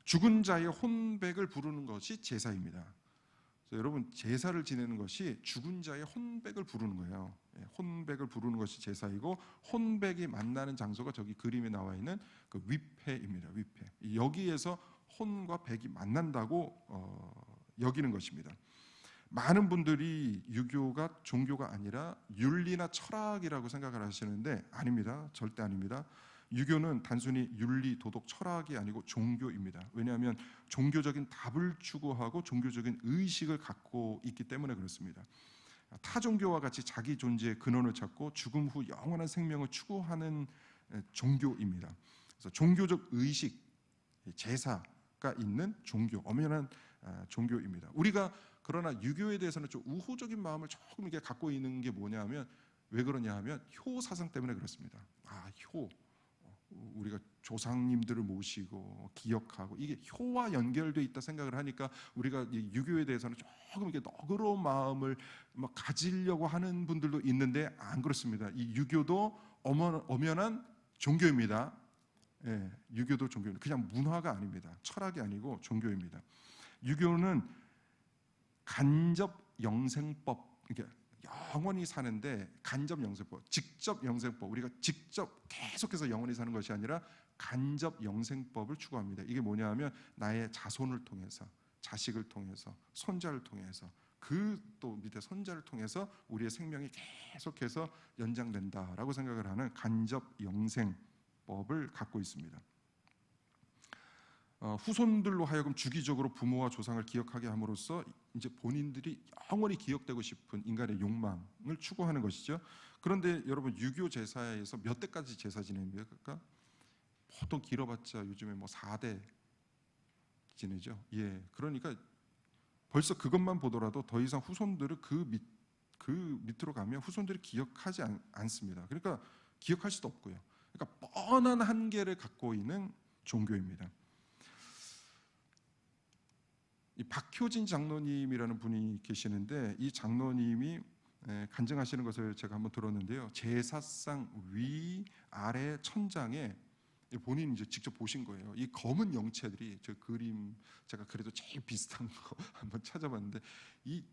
죽은 자의 혼백을 부르는 것이 제사입니다. 여러분, 제사를 지내는 것이 죽은 자의 혼백을 부르는 거예요. 혼백을 부르는 것이 제사이고, 혼백이 만나는 장소가 저기 그림에 나와 있는 그 위패입니다. 위패. 여기에서 혼과 백이 만난다고 여기는 것입니다. 많은 분들이 유교가 종교가 아니라 윤리나 철학이라고 생각을 하시는데 아닙니다. 절대 아닙니다. 유교는 단순히 윤리, 도덕, 철학이 아니고 종교입니다. 왜냐하면 종교적인 답을 추구하고 종교적인 의식을 갖고 있기 때문에 그렇습니다. 타 종교와 같이 자기 존재의 근원을 찾고 죽음 후 영원한 생명을 추구하는 종교입니다. 그래서 종교적 의식, 제사가 있는 종교, 엄연한 종교입니다. 우리가 그러나 유교에 대해서는 좀 우호적인 마음을 조금 이렇게 갖고 있는 게 뭐냐하면, 왜 그러냐 하면 효 사상 때문에 그렇습니다. 효. 우리가 조상님들을 모시고 기억하고 이게 효와 연결되어 있다 생각을 하니까 우리가 이 유교에 대해서는 조금 이렇게 너그러운 마음을 막 가지려고 하는 분들도 있는데 안 그렇습니다. 이 유교도 엄연한 종교입니다. 예, 유교도 종교입니다. 그냥 문화가 아닙니다. 철학이 아니고 종교입니다. 유교는 간접 영생법, 그러니까 영원히 사는데 간접 영생법, 직접 영생법, 우리가 직접 계속해서 영원히 사는 것이 아니라 간접 영생법을 추구합니다. 이게 뭐냐 하면 나의 자손을 통해서, 자식을 통해서, 손자를 통해서, 그 또 밑에 손자를 통해서 우리의 생명이 계속해서 연장된다라고 생각을 하는 간접 영생법을 갖고 있습니다. 후손들로 하여금 주기적으로 부모와 조상을 기억하게 함으로써 이제 본인들이 영원히 기억되고 싶은 인간의 욕망을 추구하는 것이죠. 그런데 여러분, 유교 제사에서 몇 대까지 제사 지냅니까? 보통 길어봤자 요즘에 뭐 4대 지내죠. 예, 그러니까 벌써 그것만 보더라도 더 이상 후손들을 그 밑으로 가면 후손들이 기억하지 않습니다. 그러니까 기억할 수도 없고요. 그러니까 뻔한 한계를 갖고 있는 종교입니다. 이 박효진 장로님이라는 분이 계시는데, 이 장로님이 간증하시는 것을 제가 한번 들었는데요. 제사상 위 아래 천장에 본인이 이제 직접 보신 거예요. 이 검은 영체들이, 저 그림 제가 그래도 제일 비슷한 거 한번 찾아봤는데, 이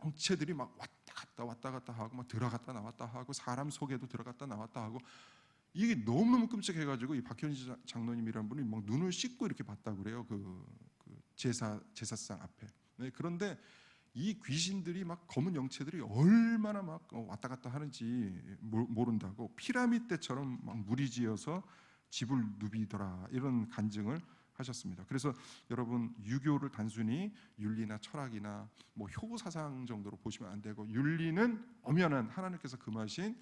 영체들이 막 왔다 갔다 하고 막 들어갔다 나왔다 하고 사람 속에도 들어갔다 나왔다 하고, 이게 너무너무 끔찍해가지고 이 박효진 장로님이라는 분이 막 눈을 씻고 이렇게 봤다고 그래요. 그 제사상 앞에. 네, 그런데 이 귀신들이 막 검은 영체들이 얼마나 막 왔다 갔다 하는지 모른다고, 피라미드 때처럼 막 무리지어서 집을 누비더라, 이런 간증을 하셨습니다. 그래서 여러분, 유교를 단순히 윤리나 철학이나 뭐 효 사상 정도로 보시면 안 되고, 윤리는 엄연한 하나님께서 금하신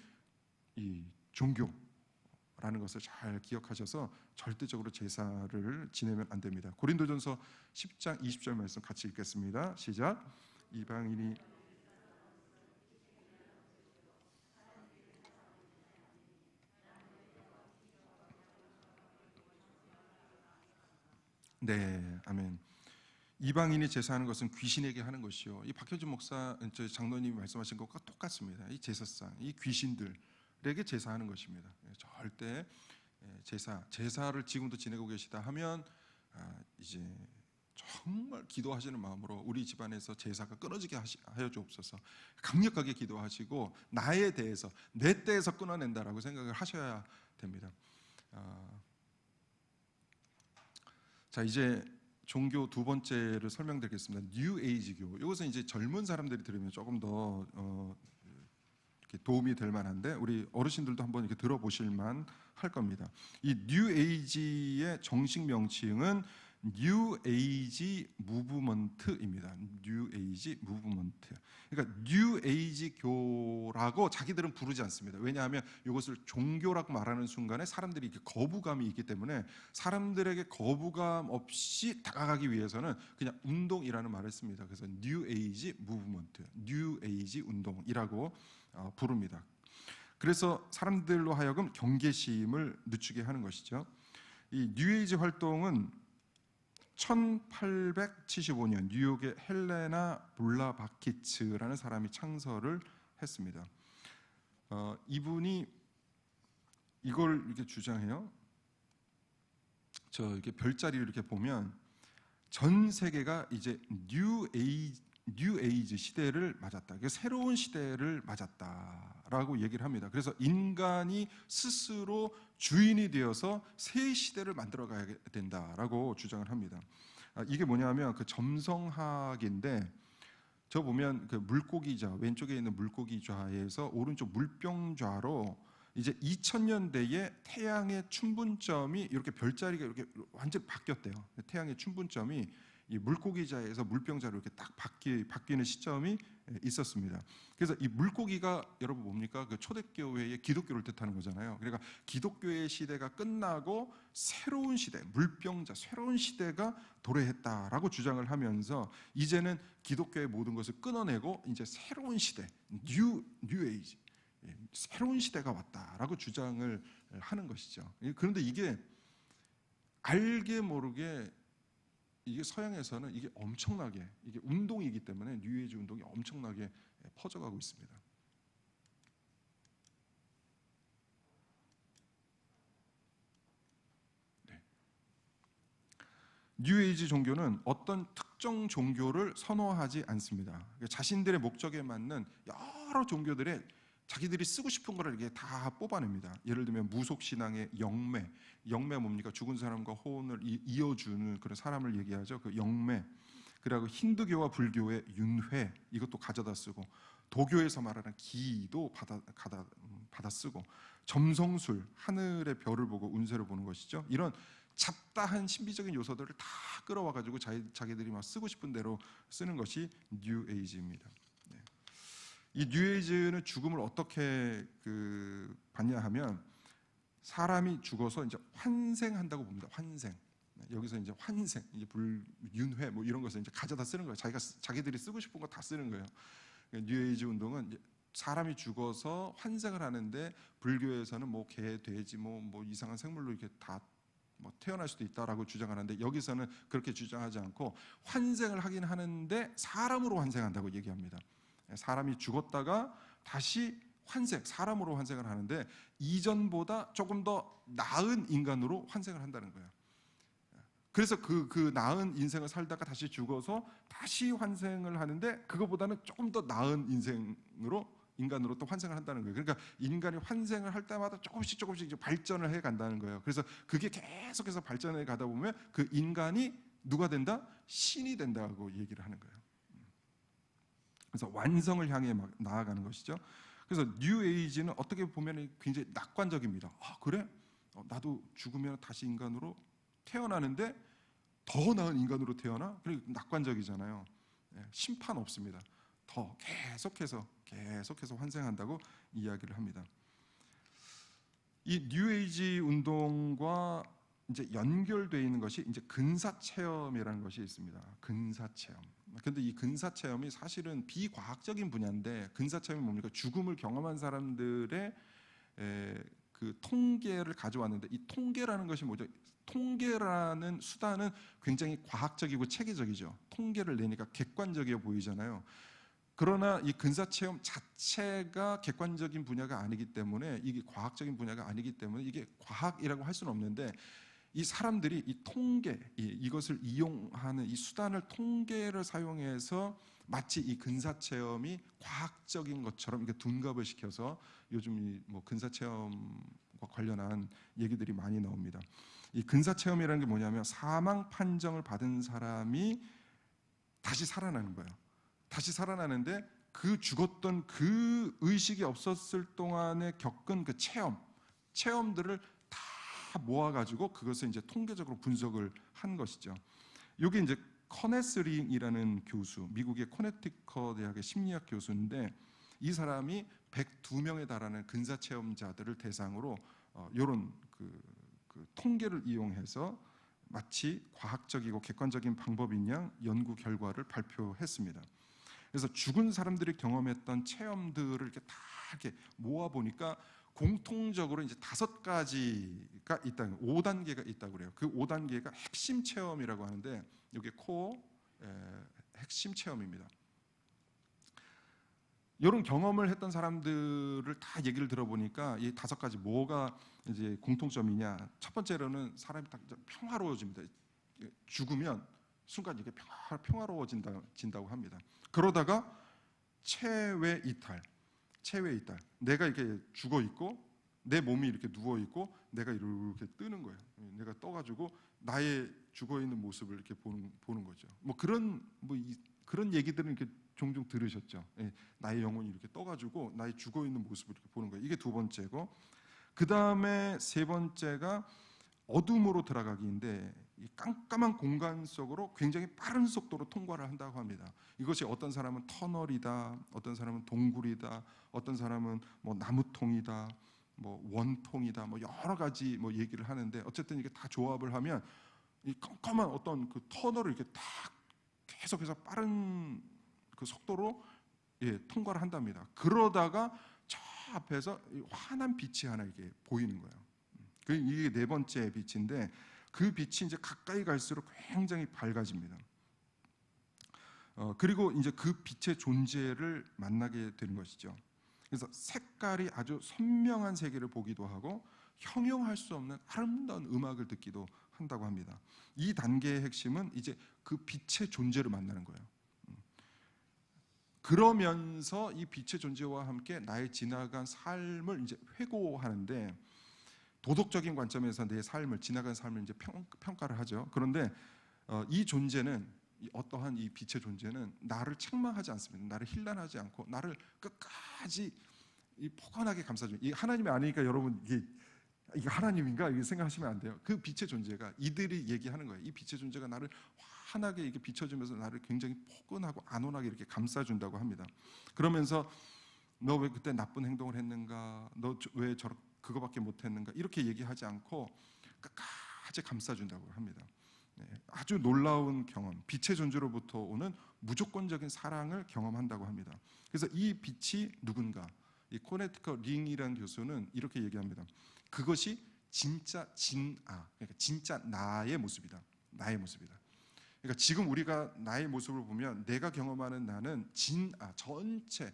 이 종교라는 것을 잘 기억하셔서 절대적으로 제사를 지내면 안 됩니다. 고린도전서 10장 20절 말씀 같이 읽겠습니다. 시작. 이방인이 네, 아멘. 이방인이 제사하는 것은 귀신에게 하는 것이요. 이 박효진 목사, 장로님이 말씀하신 것과 똑같습니다. 이 제사상, 이 귀신들에게 제사하는 것입니다. 절대 제사를 지금도 지내고 계시다 하면 이제 정말 기도하시는 마음으로 우리 집안에서 제사가 끊어지게 하여 주옵소서, 강력하게 기도하시고 나에 대해서, 내 때에서 끊어낸다라고 생각을 하셔야 됩니다. 자, 이제 종교 두 번째를 설명드리겠습니다. 뉴 에이지교. 이것은 이제 젊은 사람들이 들으면 조금 더 이렇게 도움이 될 만한데, 우리 어르신들도 한번 이렇게 들어보실만 할 겁니다. 이 뉴 에이지의 정식 명칭은 뉴 에이지 무브먼트입니다. 뉴 에이지 무브먼트. 그러니까 뉴 에이지 교라고 자기들은 부르지 않습니다. 왜냐하면 이것을 종교라고 말하는 순간에 사람들이 이렇게 거부감이 있기 때문에 사람들에게 거부감 없이 다가가기 위해서는 그냥 운동이라는 말을 씁니다. 그래서 뉴 에이지 무브먼트, 뉴 에이지 운동이라고 부릅니다. 그래서 사람들로 하여금 경계심을 늦추게 하는 것이죠. 이 뉴에이지 활동은 1875년 뉴욕의 헬레나 블라바키츠라는 사람이 창설을 했습니다. 이분이 이걸 이렇게 주장해요. 저 이렇게 별자리를 이렇게 보면 전 세계가 이제 뉴에이지 시대를 맞았다. 새로운 시대를 맞았다라고 얘기를 합니다. 그래서 인간이 스스로 주인이 되어서 새 시대를 만들어가야 된다라고 주장을 합니다. 이게 뭐냐면 그 점성학인데 저 보면 그 물고기좌 왼쪽에 있는 물고기좌에서 오른쪽 물병좌로 이제 2000년대에 태양의 춘분점이 이렇게 별자리가 이렇게 완전 바뀌었대요. 태양의 춘분점이 이 물고기자에서 물병자로 이렇게 딱 바뀌는 시점이 있었습니다. 그래서 이 물고기가 여러분 뭡니까? 그 초대교회의 기독교를 뜻하는 거잖아요. 그러니까 기독교의 시대가 끝나고 새로운 시대, 물병자, 새로운 시대가 도래했다라고 주장을 하면서 이제는 기독교의 모든 것을 끊어내고 이제 새로운 시대, 뉴 에이지, 새로운 시대가 왔다라고 주장을 하는 것이죠. 그런데 이게 알게 모르게 이게 서양에서는 이게 엄청나게 이게 운동이기 때문에 뉴에이지 운동이 엄청나게 퍼져가고 있습니다. 네. 뉴에이지 종교는 어떤 특정 종교를 선호하지 않습니다. 자신들의 목적에 맞는 여러 종교들의 자기들이 쓰고 싶은 거를 이렇게 다 뽑아냅니다. 예를 들면 무속신앙의 영매 뭡니까? 죽은 사람과 혼을 이어주는 그런 사람을 얘기하죠. 그 영매. 그리고 힌두교와 불교의 윤회 이것도 가져다 쓰고 도교에서 말하는 기도 받아 쓰고 점성술 하늘의 별을 보고 운세를 보는 것이죠. 이런 잡다한 신비적인 요소들을 다 끌어와 가지고 자기들이 막 쓰고 싶은 대로 쓰는 것이 뉴에이지입니다. 이 뉴에이지는 죽음을 어떻게 봤냐 하면 사람이 죽어서 이제 환생한다고 봅니다. 환생. 여기서 이제 환생, 이제 불윤회 뭐 이런 것을 이제 가져다 쓰는 거예요. 자기들이 쓰고 싶은 거 다 쓰는 거예요. 뉴에이지 운동은 이제 사람이 죽어서 환생을 하는데 불교에서는 뭐 개, 돼지, 뭐 이상한 생물로 이렇게 다 뭐 태어날 수도 있다라고 주장하는데 여기서는 그렇게 주장하지 않고 환생을 하긴 하는데 사람으로 환생한다고 얘기합니다. 사람이 죽었다가 다시 사람으로 환생을 하는데 이전보다 조금 더 나은 인간으로 환생을 한다는 거예요. 그래서 그 나은 인생을 살다가 다시 죽어서 다시 환생을 하는데 그거보다는 조금 더 나은 인간으로 또 환생을 한다는 거예요. 그러니까 인간이 환생을 할 때마다 조금씩 이제 발전을 해 간다는 거예요. 그래서 그게 계속해서 발전해 가다 보면 그 인간이 누가 된다? 신이 된다고 얘기를 하는 거예요. 그래서 완성을 향해 막 나아가는 것이죠. 그래서 뉴에이지는 어떻게 보면 굉장히 낙관적입니다. 아, 그래? 나도 죽으면 다시 인간으로 태어나는데 더 나은 인간으로 태어나? 그리고 낙관적이잖아요. 심판 없습니다. 더 계속해서 환생한다고 이야기를 합니다. 이 뉴에이지 운동과 이제 연결되어 있는 것이 이제 근사 체험이라는 것이 있습니다. 근사 체험. 근데 이 근사 체험이 사실은 비과학적인 분야인데 근사 체험이 뭡니까? 죽음을 경험한 사람들의 그 통계를 가져왔는데 이 통계라는 것이 뭐죠? 통계라는 수단은 굉장히 과학적이고 체계적이죠. 통계를 내니까 객관적이어 보이잖아요. 그러나 이 근사 체험 자체가 객관적인 분야가 아니기 때문에 이게 과학적인 분야가 아니기 때문에 이게 과학이라고 할 수는 없는데 이 사람들이 이 통계 이것을 이용하는 이 수단을 통계를 사용해서 마치 이 근사 체험이 과학적인 것처럼 이렇게 둔갑을 시켜서 요즘 이 뭐 근사 체험과 관련한 얘기들이 많이 나옵니다. 이 근사 체험이라는 게 뭐냐면 사망 판정을 받은 사람이 다시 살아나는 거예요. 다시 살아나는데 그 죽었던 그 의식이 없었을 동안에 겪은 그 체험들을 다 다 모아가지고 그것을 이제 통계적으로 분석을 한 것이죠. 이게 이제 커네스 링이라는 교수, 미국의 코네티컷 대학의 심리학 교수인데 이 사람이 102명에 달하는 근사 체험자들을 대상으로 이런 그 통계를 이용해서 마치 과학적이고 객관적인 방법인 양 연구 결과를 발표했습니다. 그래서 죽은 사람들이 경험했던 체험들을 이렇게 다 이렇게 모아 보니까 공통적으로 이제 5가지가 있다, 5단계가 있다고 그래요. 그 5단계가 핵심 체험이라고 하는데 이게 코어 핵심 체험입니다. 이런 경험을 했던 사람들을 다 얘기를 들어보니까 이 5가지 뭐가 이제 공통점이냐? 첫 번째로는 사람이 딱 평화로워집니다. 죽으면 순간 이게 평화로워진다고 합니다. 그러다가 체외 이탈. 내가 이렇게 죽어 있고 내 몸이 이렇게 누워 있고 내가 이렇게 뜨는 거예요. 내가 떠가지고 나의 죽어 있는 모습을 이렇게 보는 거죠. 뭐 그런 얘기들은 이렇게 종종 들으셨죠. 나의 영혼이 이렇게 떠가지고 나의 죽어 있는 모습을 이렇게 보는 거예요. 이게 두 번째고, 그 다음에 세 번째가 어둠으로 들어가기인데 이 깜깜한 공간 속으로 굉장히 빠른 속도로 통과를 한다고 합니다. 이것이 어떤 사람은 터널이다, 어떤 사람은 동굴이다, 어떤 사람은 뭐 나무통이다, 뭐 원통이다, 뭐 여러 가지 뭐 얘기를 하는데 어쨌든 이게 다 조합을 하면 이 깜깜한 어떤 그 터널을 이렇게 딱 계속해서 빠른 그 속도로 통과를 한답니다. 그러다가 저 앞에서 환한 빛이 하나 이게 보이는 거예요. 이게 네 번째 빛인데 그 빛이 이제 가까이 갈수록 굉장히 밝아집니다. 그리고 이제 그 빛의 존재를 만나게 되는 것이죠. 그래서 색깔이 아주 선명한 세계를 보기도 하고 형용할 수 없는 아름다운 음악을 듣기도 한다고 합니다. 이 단계의 핵심은 이제 그 빛의 존재를 만나는 거예요. 그러면서 이 빛의 존재와 함께 나의 지나간 삶을 이제 회고하는데 도덕적인 관점에서 내 삶을 지나간 삶을 이제 평가를 하죠. 그런데 이 존재는 어떠한 이 빛의 존재는 나를 책망하지 않습니다. 나를 힐난하지 않고 나를 끝까지 포근하게 감싸줍니다. 이 하나님이 아니니까 여러분 이게 하나님인가 이렇게 생각하시면 안 돼요. 그 빛의 존재가 이들이 얘기하는 거예요. 이 빛의 존재가 나를 환하게 이렇게 비춰주면서 나를 굉장히 포근하고 안온하게 이렇게 감싸준다고 합니다. 그러면서 너 왜 그때 나쁜 행동을 했는가? 너 왜 그거밖에 못했는가? 이렇게 얘기하지 않고 끝까지 감싸준다고 합니다. 아주 놀라운 경험, 빛의 존재로부터 오는 무조건적인 사랑을 경험한다고 합니다. 그래서 이 빛이 누군가? 이 코네티컷 링이라는 교수는 이렇게 얘기합니다. 그것이 진짜 그러니까 진짜 나의 모습이다. 나의 모습이다. 그러니까 지금 우리가 나의 모습을 보면 내가 경험하는 나는 전체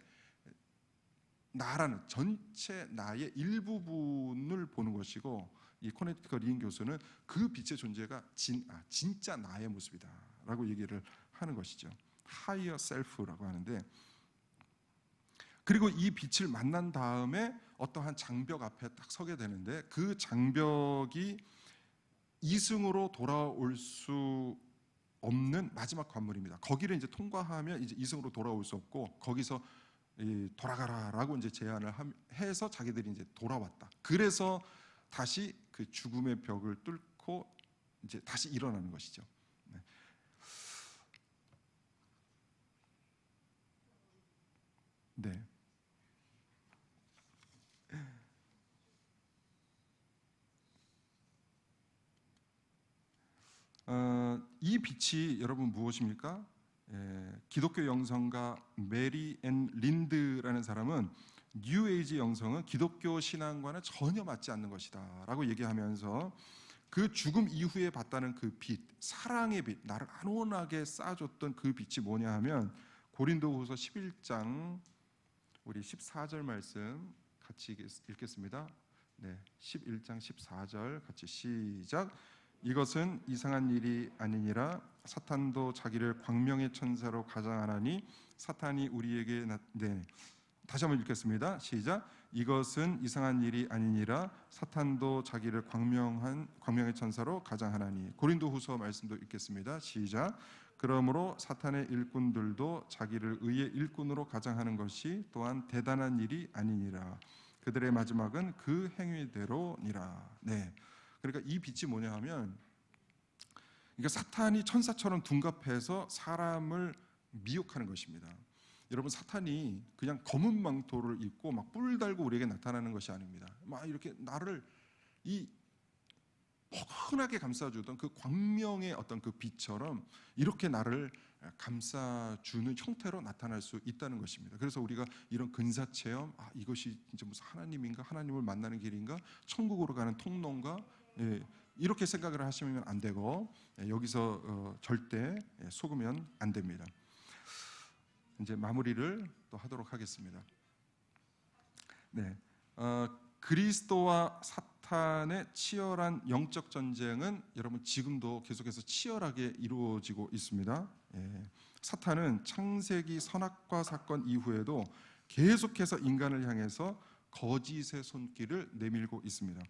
나라는 전체 나의 일부분을 보는 것이고 이 코네티컷 링 교수는 그 빛의 존재가 진짜 나의 모습이다라고 얘기를 하는 것이죠. 하이어 셀프라고 하는데, 그리고 이 빛을 만난 다음에 어떠한 장벽 앞에 딱 서게 되는데 그 장벽이 이승으로 돌아올 수 없는 마지막 관문입니다. 거기를 이제 통과하면 이제 이승으로 돌아올 수 없고 거기서 돌아가라라고 이제 제안을 해서 자기들이 이제 돌아왔다. 그래서 다시 그 죽음의 벽을 뚫고 이제 다시 일어나는 것이죠. 네. 이 빛이 여러분 무엇입니까? 기독교 영성가 메리 앤 린드라는 사람은 뉴에이지 영성은 기독교 신앙과는 전혀 맞지 않는 것이다 라고 얘기하면서 그 죽음 이후에 봤다는 그 빛, 사랑의 빛, 나를 안온하게 쏴줬던 그 빛이 뭐냐 하면 고린도후서 11장 우리 14절 말씀 같이 읽겠습니다. 네, 11장 14절 같이 시작. 이것은 이상한 일이 아니니라. 사탄도 자기를 광명의 천사로 가장하나니 사탄이 우리에게 다시 한번 읽겠습니다. 시작. 이것은 이상한 일이 아니니라. 사탄도 자기를 광명의 천사로 가장하나니. 고린도후서 말씀도 읽겠습니다. 시작. 그러므로 사탄의 일꾼들도 자기를 의의 일꾼으로 가장하는 것이 또한 대단한 일이 아니니라. 그들의 마지막은 그 행위대로니라. 네. 그러니까 이 빛이 뭐냐 하면, 그러니까 사탄이 천사처럼 둔갑해서 사람을 미혹하는 것입니다. 여러분, 사탄이 그냥 검은 망토를 입고 막 뿔 달고 우리에게 나타나는 것이 아닙니다. 막 이렇게 나를 이 포근하게 감싸주던 그 광명의 어떤 그 빛처럼 이렇게 나를 감싸주는 형태로 나타날 수 있다는 것입니다. 그래서 우리가 이런 근사체험, 이것이 진짜 무슨 하나님인가, 하나님을 만나는 길인가, 천국으로 가는 통로인가, 이렇게 생각을 하시면 안 되고, 여기서 절대 속으면 안 됩니다. 이제 마무리를 또 하도록 하겠습니다. 네, 그리스도와 사탄의 치열한 영적 전쟁은 여러분 지금도 계속해서 치열하게 이루어지고 있습니다. 사탄은 창세기 선악과 사건 이후에도 계속해서 인간을 향해서 거짓의 손길을 내밀고 있습니다.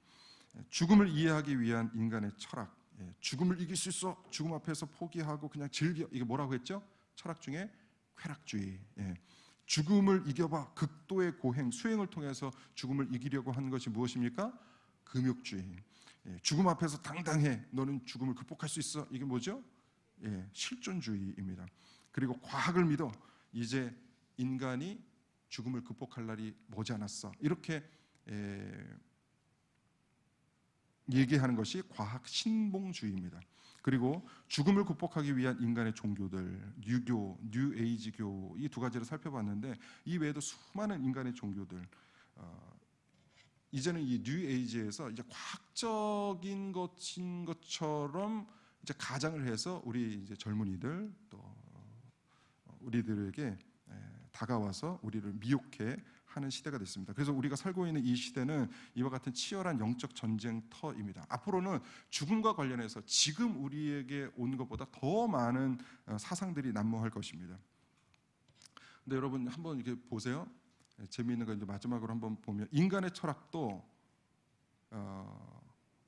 죽음을 이해하기 위한 인간의 철학, 죽음을 이길 수 있어, 죽음 앞에서 포기하고 그냥 즐겨, 이게 뭐라고 했죠? 철학 중에 쾌락주의. 죽음을 이겨봐, 극도의 고행, 수행을 통해서 죽음을 이기려고 하는 것이 무엇입니까? 금욕주의. 죽음 앞에서 당당해, 너는 죽음을 극복할 수 있어, 이게 뭐죠? 실존주의입니다. 그리고 과학을 믿어, 이제 인간이 죽음을 극복할 날이 머지않았어, 이렇게 얘기하는 것이 과학 신봉주의입니다. 그리고 죽음을 극복하기 위한 인간의 종교들, 유교, 뉴에이지교, 이 두 가지를 살펴봤는데, 이 외에도 수많은 인간의 종교들, 이제는 이 뉴에이지에서 이제 과학적인 것인 것처럼 이제 가장을 해서 우리 이제 젊은이들, 또 우리들에게 다가와서 우리를 미혹해 하는 시대가 됐습니다. 그래서 우리가 살고 있는 이 시대는 이와 같은 치열한 영적 전쟁터입니다. 앞으로는 죽음과 관련해서 지금 우리에게 온 것보다 더 많은 사상들이 난무할 것입니다. 근데 여러분 한번 이렇게 보세요. 재미있는 거 이제 마지막으로 한번 보면, 인간의 철학도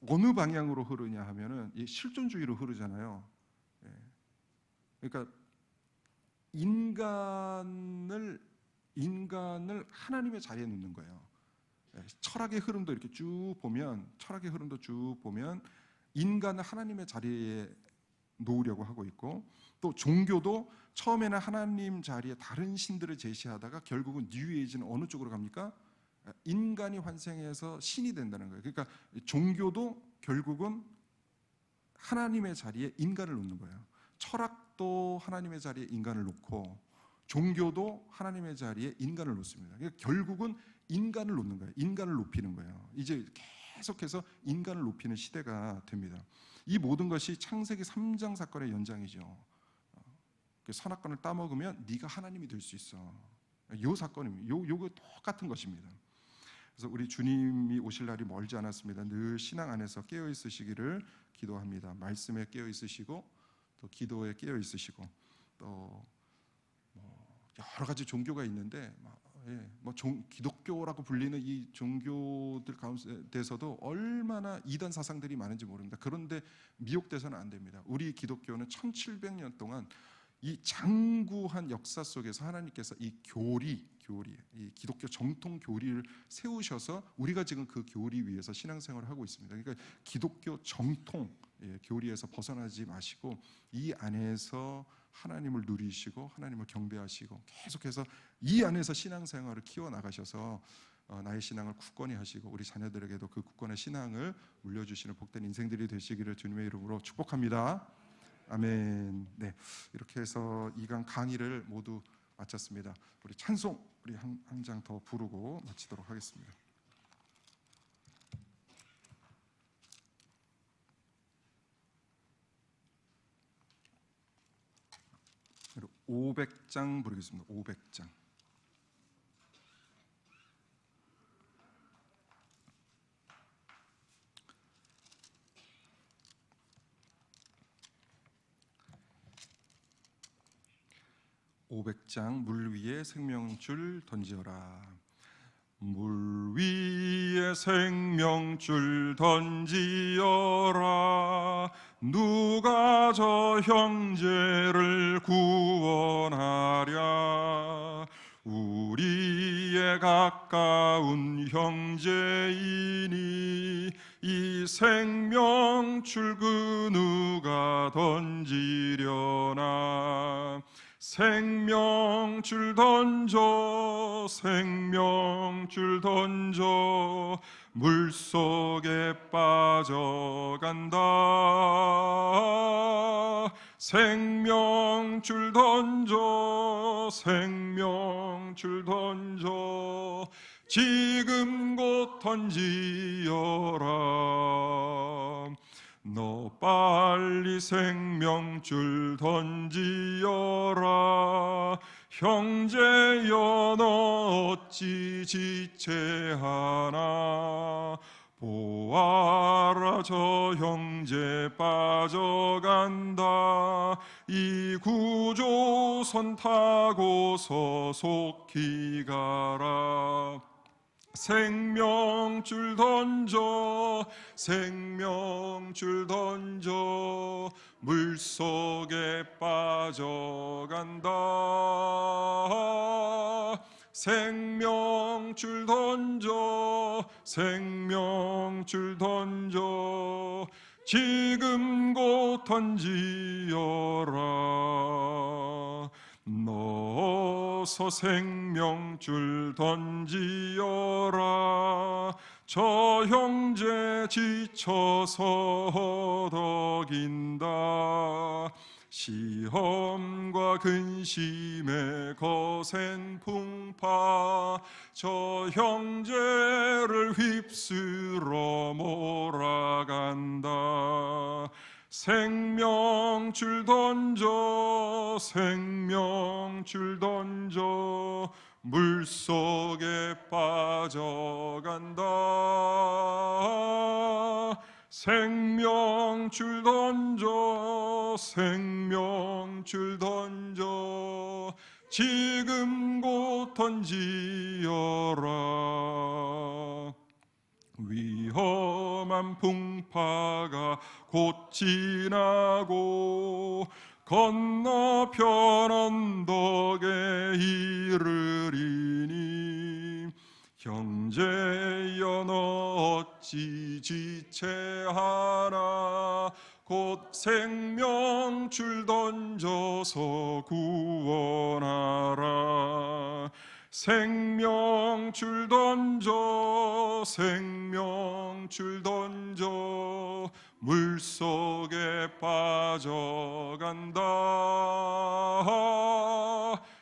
어느 방향으로 흐르냐 하면은 이 실존주의로 흐르잖아요. 그러니까 인간을 하나님의 자리에 놓는 거예요. 철학의 흐름도 이렇게 쭉 보면, 인간을 하나님의 자리에 놓으려고 하고 있고, 또 종교도 처음에는 하나님 자리에 다른 신들을 제시하다가 결국은 뉴에이지는 어느 쪽으로 갑니까? 인간이 환생해서 신이 된다는 거예요. 그러니까 종교도 결국은 하나님의 자리에 인간을 놓는 거예요. 철학도 하나님의 자리에 인간을 놓고, 종교도 하나님의 자리에 인간을 놓습니다. 그러니까 결국은 인간을 놓는 거예요. 인간을 높이는 거예요. 이제 계속해서 인간을 높이는 시대가 됩니다. 이 모든 것이 창세기 3장 사건의 연장이죠. 선악과를 따먹으면 네가 하나님이 될 수 있어. 요 사건입니다. 요거 똑같은 것입니다. 그래서 우리 주님이 오실 날이 멀지 않았습니다. 늘 신앙 안에서 깨어 있으시기를 기도합니다. 말씀에 깨어 있으시고, 또 기도에 깨어 있으시고, 또 여러 가지 종교가 있는데, 기독교라고 불리는 이 종교들 가운데서도 얼마나 이단 사상들이 많은지 모릅니다. 그런데 미혹돼서는 안 됩니다. 우리 기독교는 1700년 동안 이 장구한 역사 속에서 하나님께서 이 교리, 이 기독교 정통 교리를 세우셔서 우리가 지금 그 교리 위에서 신앙생활을 하고 있습니다. 그러니까 기독교 정통 교리에서 벗어나지 마시고, 이 안에서 하나님을 누리시고 하나님을 경배하시고 계속해서 이 안에서 신앙생활을 키워나가셔서 나의 신앙을 굳건히 하시고 우리 자녀들에게도 그 굳건한 신앙을 물려주시는 복된 인생들이 되시기를 주님의 이름으로 축복합니다. 아멘. 네, 이렇게 해서 2강 강의를 모두 마쳤습니다. 우리 찬송 우리 한 장 더 부르고 마치도록 하겠습니다. 500장 부르겠습니다. 500장. 물 위에 생명줄 던지어라. 물 위에 생명줄 던지어라. 누가 저 형제를 구원하랴. 우리의 가까운 형제이니 이 생명줄 그 누가 던지려나. 생명줄 던져 생명줄 던져 물속에 빠져간다. 생명줄 던져 생명줄 던져 지금 곧 던지어라. 너 빨리 생명줄 던지어라. 형제여 너 어찌 지체하나. 보아라 저 형제 빠져간다. 이 구조선 타고서 속히 가라. 생명줄 던져 생명줄 던져 물속에 빠져간다. 생명줄 던져 생명줄 던져 지금 곧 던지어라. 넣어서 생명줄 던지어라. 저 형제 지쳐서 허덕인다. 시험과 근심에 거센 풍파 저 형제를 휩쓸어 몰아간다. 생명줄 던져 생명줄 던져 물속에 빠져간다. 생명줄 던져 생명줄 던져 지금 곧 던지어라. 위험한 풍파가 곧 지나고 건너편 언덕에 이르리니. 형제여 너 어찌 지체하나. 곧 생명줄 던져서 구원하라. 생명줄 던져 생명줄 던져 물속에 빠져간다.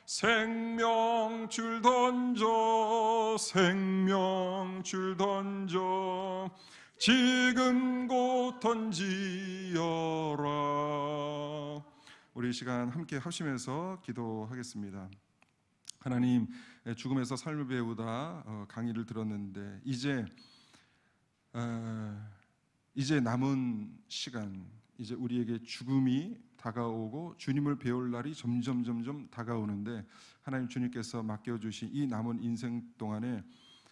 생명줄 던져 생명줄 던져 지금 곧 던지어라. 우리 이 시간 함께 합심해서 기도하겠습니다. 하나님, 죽음에서 삶을 배우다 강의를 들었는데 이제 남은 시간, 이제 우리에게 죽음이 다가오고 주님을 배울 날이 점점 다가오는데 하나님, 주님께서 맡겨주신 이 남은 인생 동안에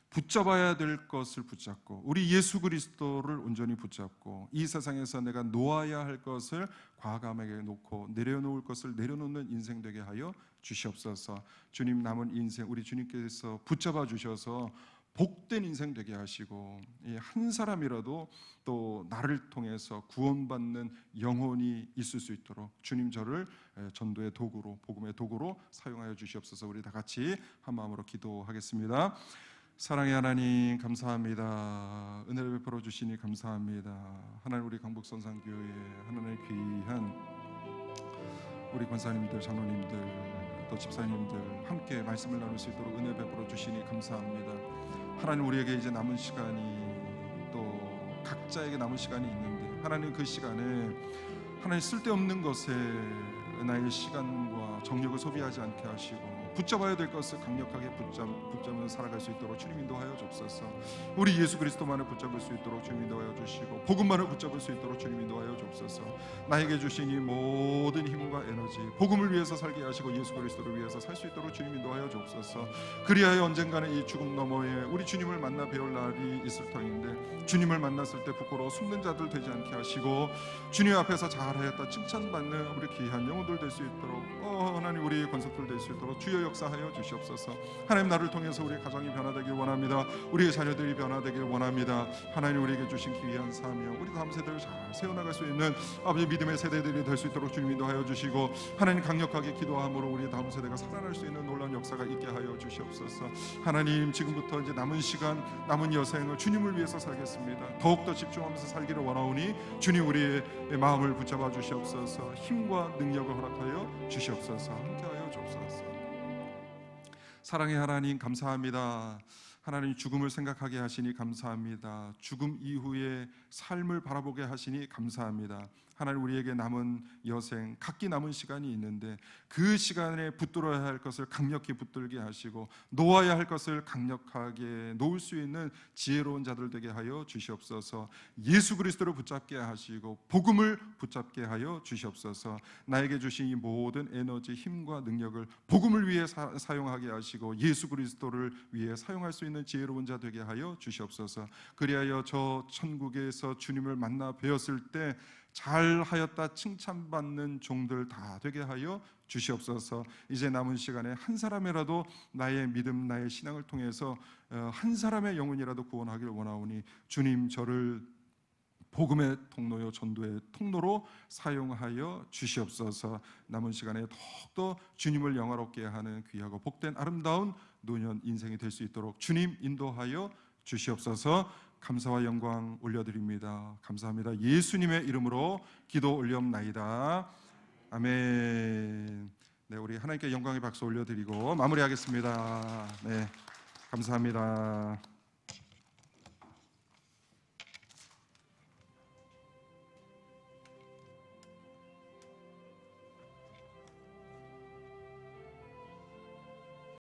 붙잡아야 될 것을 붙잡고 우리 예수 그리스도를 온전히 붙잡고 이 세상에서 내가 놓아야 할 것을 과감하게 놓고 내려놓을 것을 내려놓는 인생 되게 하여 주시옵소서. 주님, 남은 인생 우리 주님께서 붙잡아 주셔서 복된 인생 되게 하시고 한 사람이라도 또 나를 통해서 구원받는 영혼이 있을 수 있도록 주님 저를 전도의 도구로, 복음의 도구로 사용하여 주시옵소서. 우리 다 같이 한 마음으로 기도하겠습니다. 사랑의 하나님, 감사합니다. 은혜를 베풀어 주시니 감사합니다. 하나님, 우리 강북선산교회 하나님의 귀한 우리 권사님들, 장로님들, 또 집사님들 함께 말씀을 나눌 수 있도록 은혜 베풀어 주시니 감사합니다. 하나님, 우리에게 이제 남은 시간이 또 각자에게 남은 시간이 있는데 하나님, 그 시간에 하나님 쓸데없는 것에 나의 시간과 정력을 소비하지 않게 하시고 붙잡아야 될 것을 강력하게 붙잡으며 살아갈 수 있도록 주님 인도하여 주옵소서. 우리 예수 그리스도만을 붙잡을 수 있도록 주님 인도하여 주시고 복음만을 붙잡을 수 있도록 주님 인도하여 주옵소서. 나에게 주신 이 모든 힘과 에너지 복음을 위해서 살게 하시고 예수 그리스도를 위해서 살 수 있도록 주님 인도하여 주옵소서. 그리하여 언젠가는 이 죽음 너머에 우리 주님을 만나 배울 날이 있을 터인데 주님을 만났을 때 부끄러워 숨는 자들 되지 않게 하시고 주님 앞에서 잘하였다 칭찬받는 우리 귀한 영혼들 될 수 있도록 하나님, 우리 권속들 될 수 있도록 주여 역사하여 주시옵소서. 하나님, 나를 통해서 우리 가정이 변화되길 원합니다. 우리의 자녀들이 변화되길 원합니다. 하나님, 우리에게 주신 귀한 사명, 우리 다음 세대를 잘 세워나갈 수 있는 아버지 믿음의 세대들이 될 수 있도록 주님 인도하여 주시고, 하나님 강력하게 기도함으로 우리 다음 세대가 살아날 수 있는 놀라운 역사가 있게 하여 주시옵소서. 하나님, 지금부터 이제 남은 시간, 남은 여생을 주님을 위해서 살겠습니다. 더욱더 집중하면서 살기를 원하오니 주님, 우리의 마음을 붙잡아 주시옵소서. 힘과 능력을 허락하여 주시옵소서. 함께하여 주옵소서. 사랑의 하나님, 감사합니다. 하나님, 죽음을 생각하게 하시니 감사합니다. 죽음 이후의 삶을 바라보게 하시니 감사합니다. 하나님, 우리에게 남은 여생, 각기 남은 시간이 있는데 그 시간에 붙들어야 할 것을 강력히 붙들게 하시고 놓아야 할 것을 강력하게 놓을 수 있는 지혜로운 자들 되게 하여 주시옵소서. 예수 그리스도를 붙잡게 하시고 복음을 붙잡게 하여 주시옵소서. 나에게 주신 이 모든 에너지, 힘과 능력을 복음을 위해 사용하게 하시고 예수 그리스도를 위해 사용할 수 있는 지혜로운 자 되게 하여 주시옵소서. 그리하여 저 천국에서 주님을 만나 뵈었을 때 잘하였다 칭찬받는 종들 다 되게 하여 주시옵소서. 이제 남은 시간에 한 사람이라도 나의 믿음, 나의 신앙을 통해서 한 사람의 영혼이라도 구원하길 원하오니 주님, 저를 복음의 통로요 전도의 통로로 사용하여 주시옵소서. 남은 시간에 더욱더 주님을 영화롭게 하는 귀하고 복된 아름다운 노년 인생이 될 수 있도록 주님 인도하여 주시옵소서. 감사와 영광 올려드립니다. 감사합니다. 예수님의 이름으로 기도 올리옵나이다. 아멘. 네, 우리 하나님께 영광의 박수 올려드리고 마무리하겠습니다. 네, 감사합니다.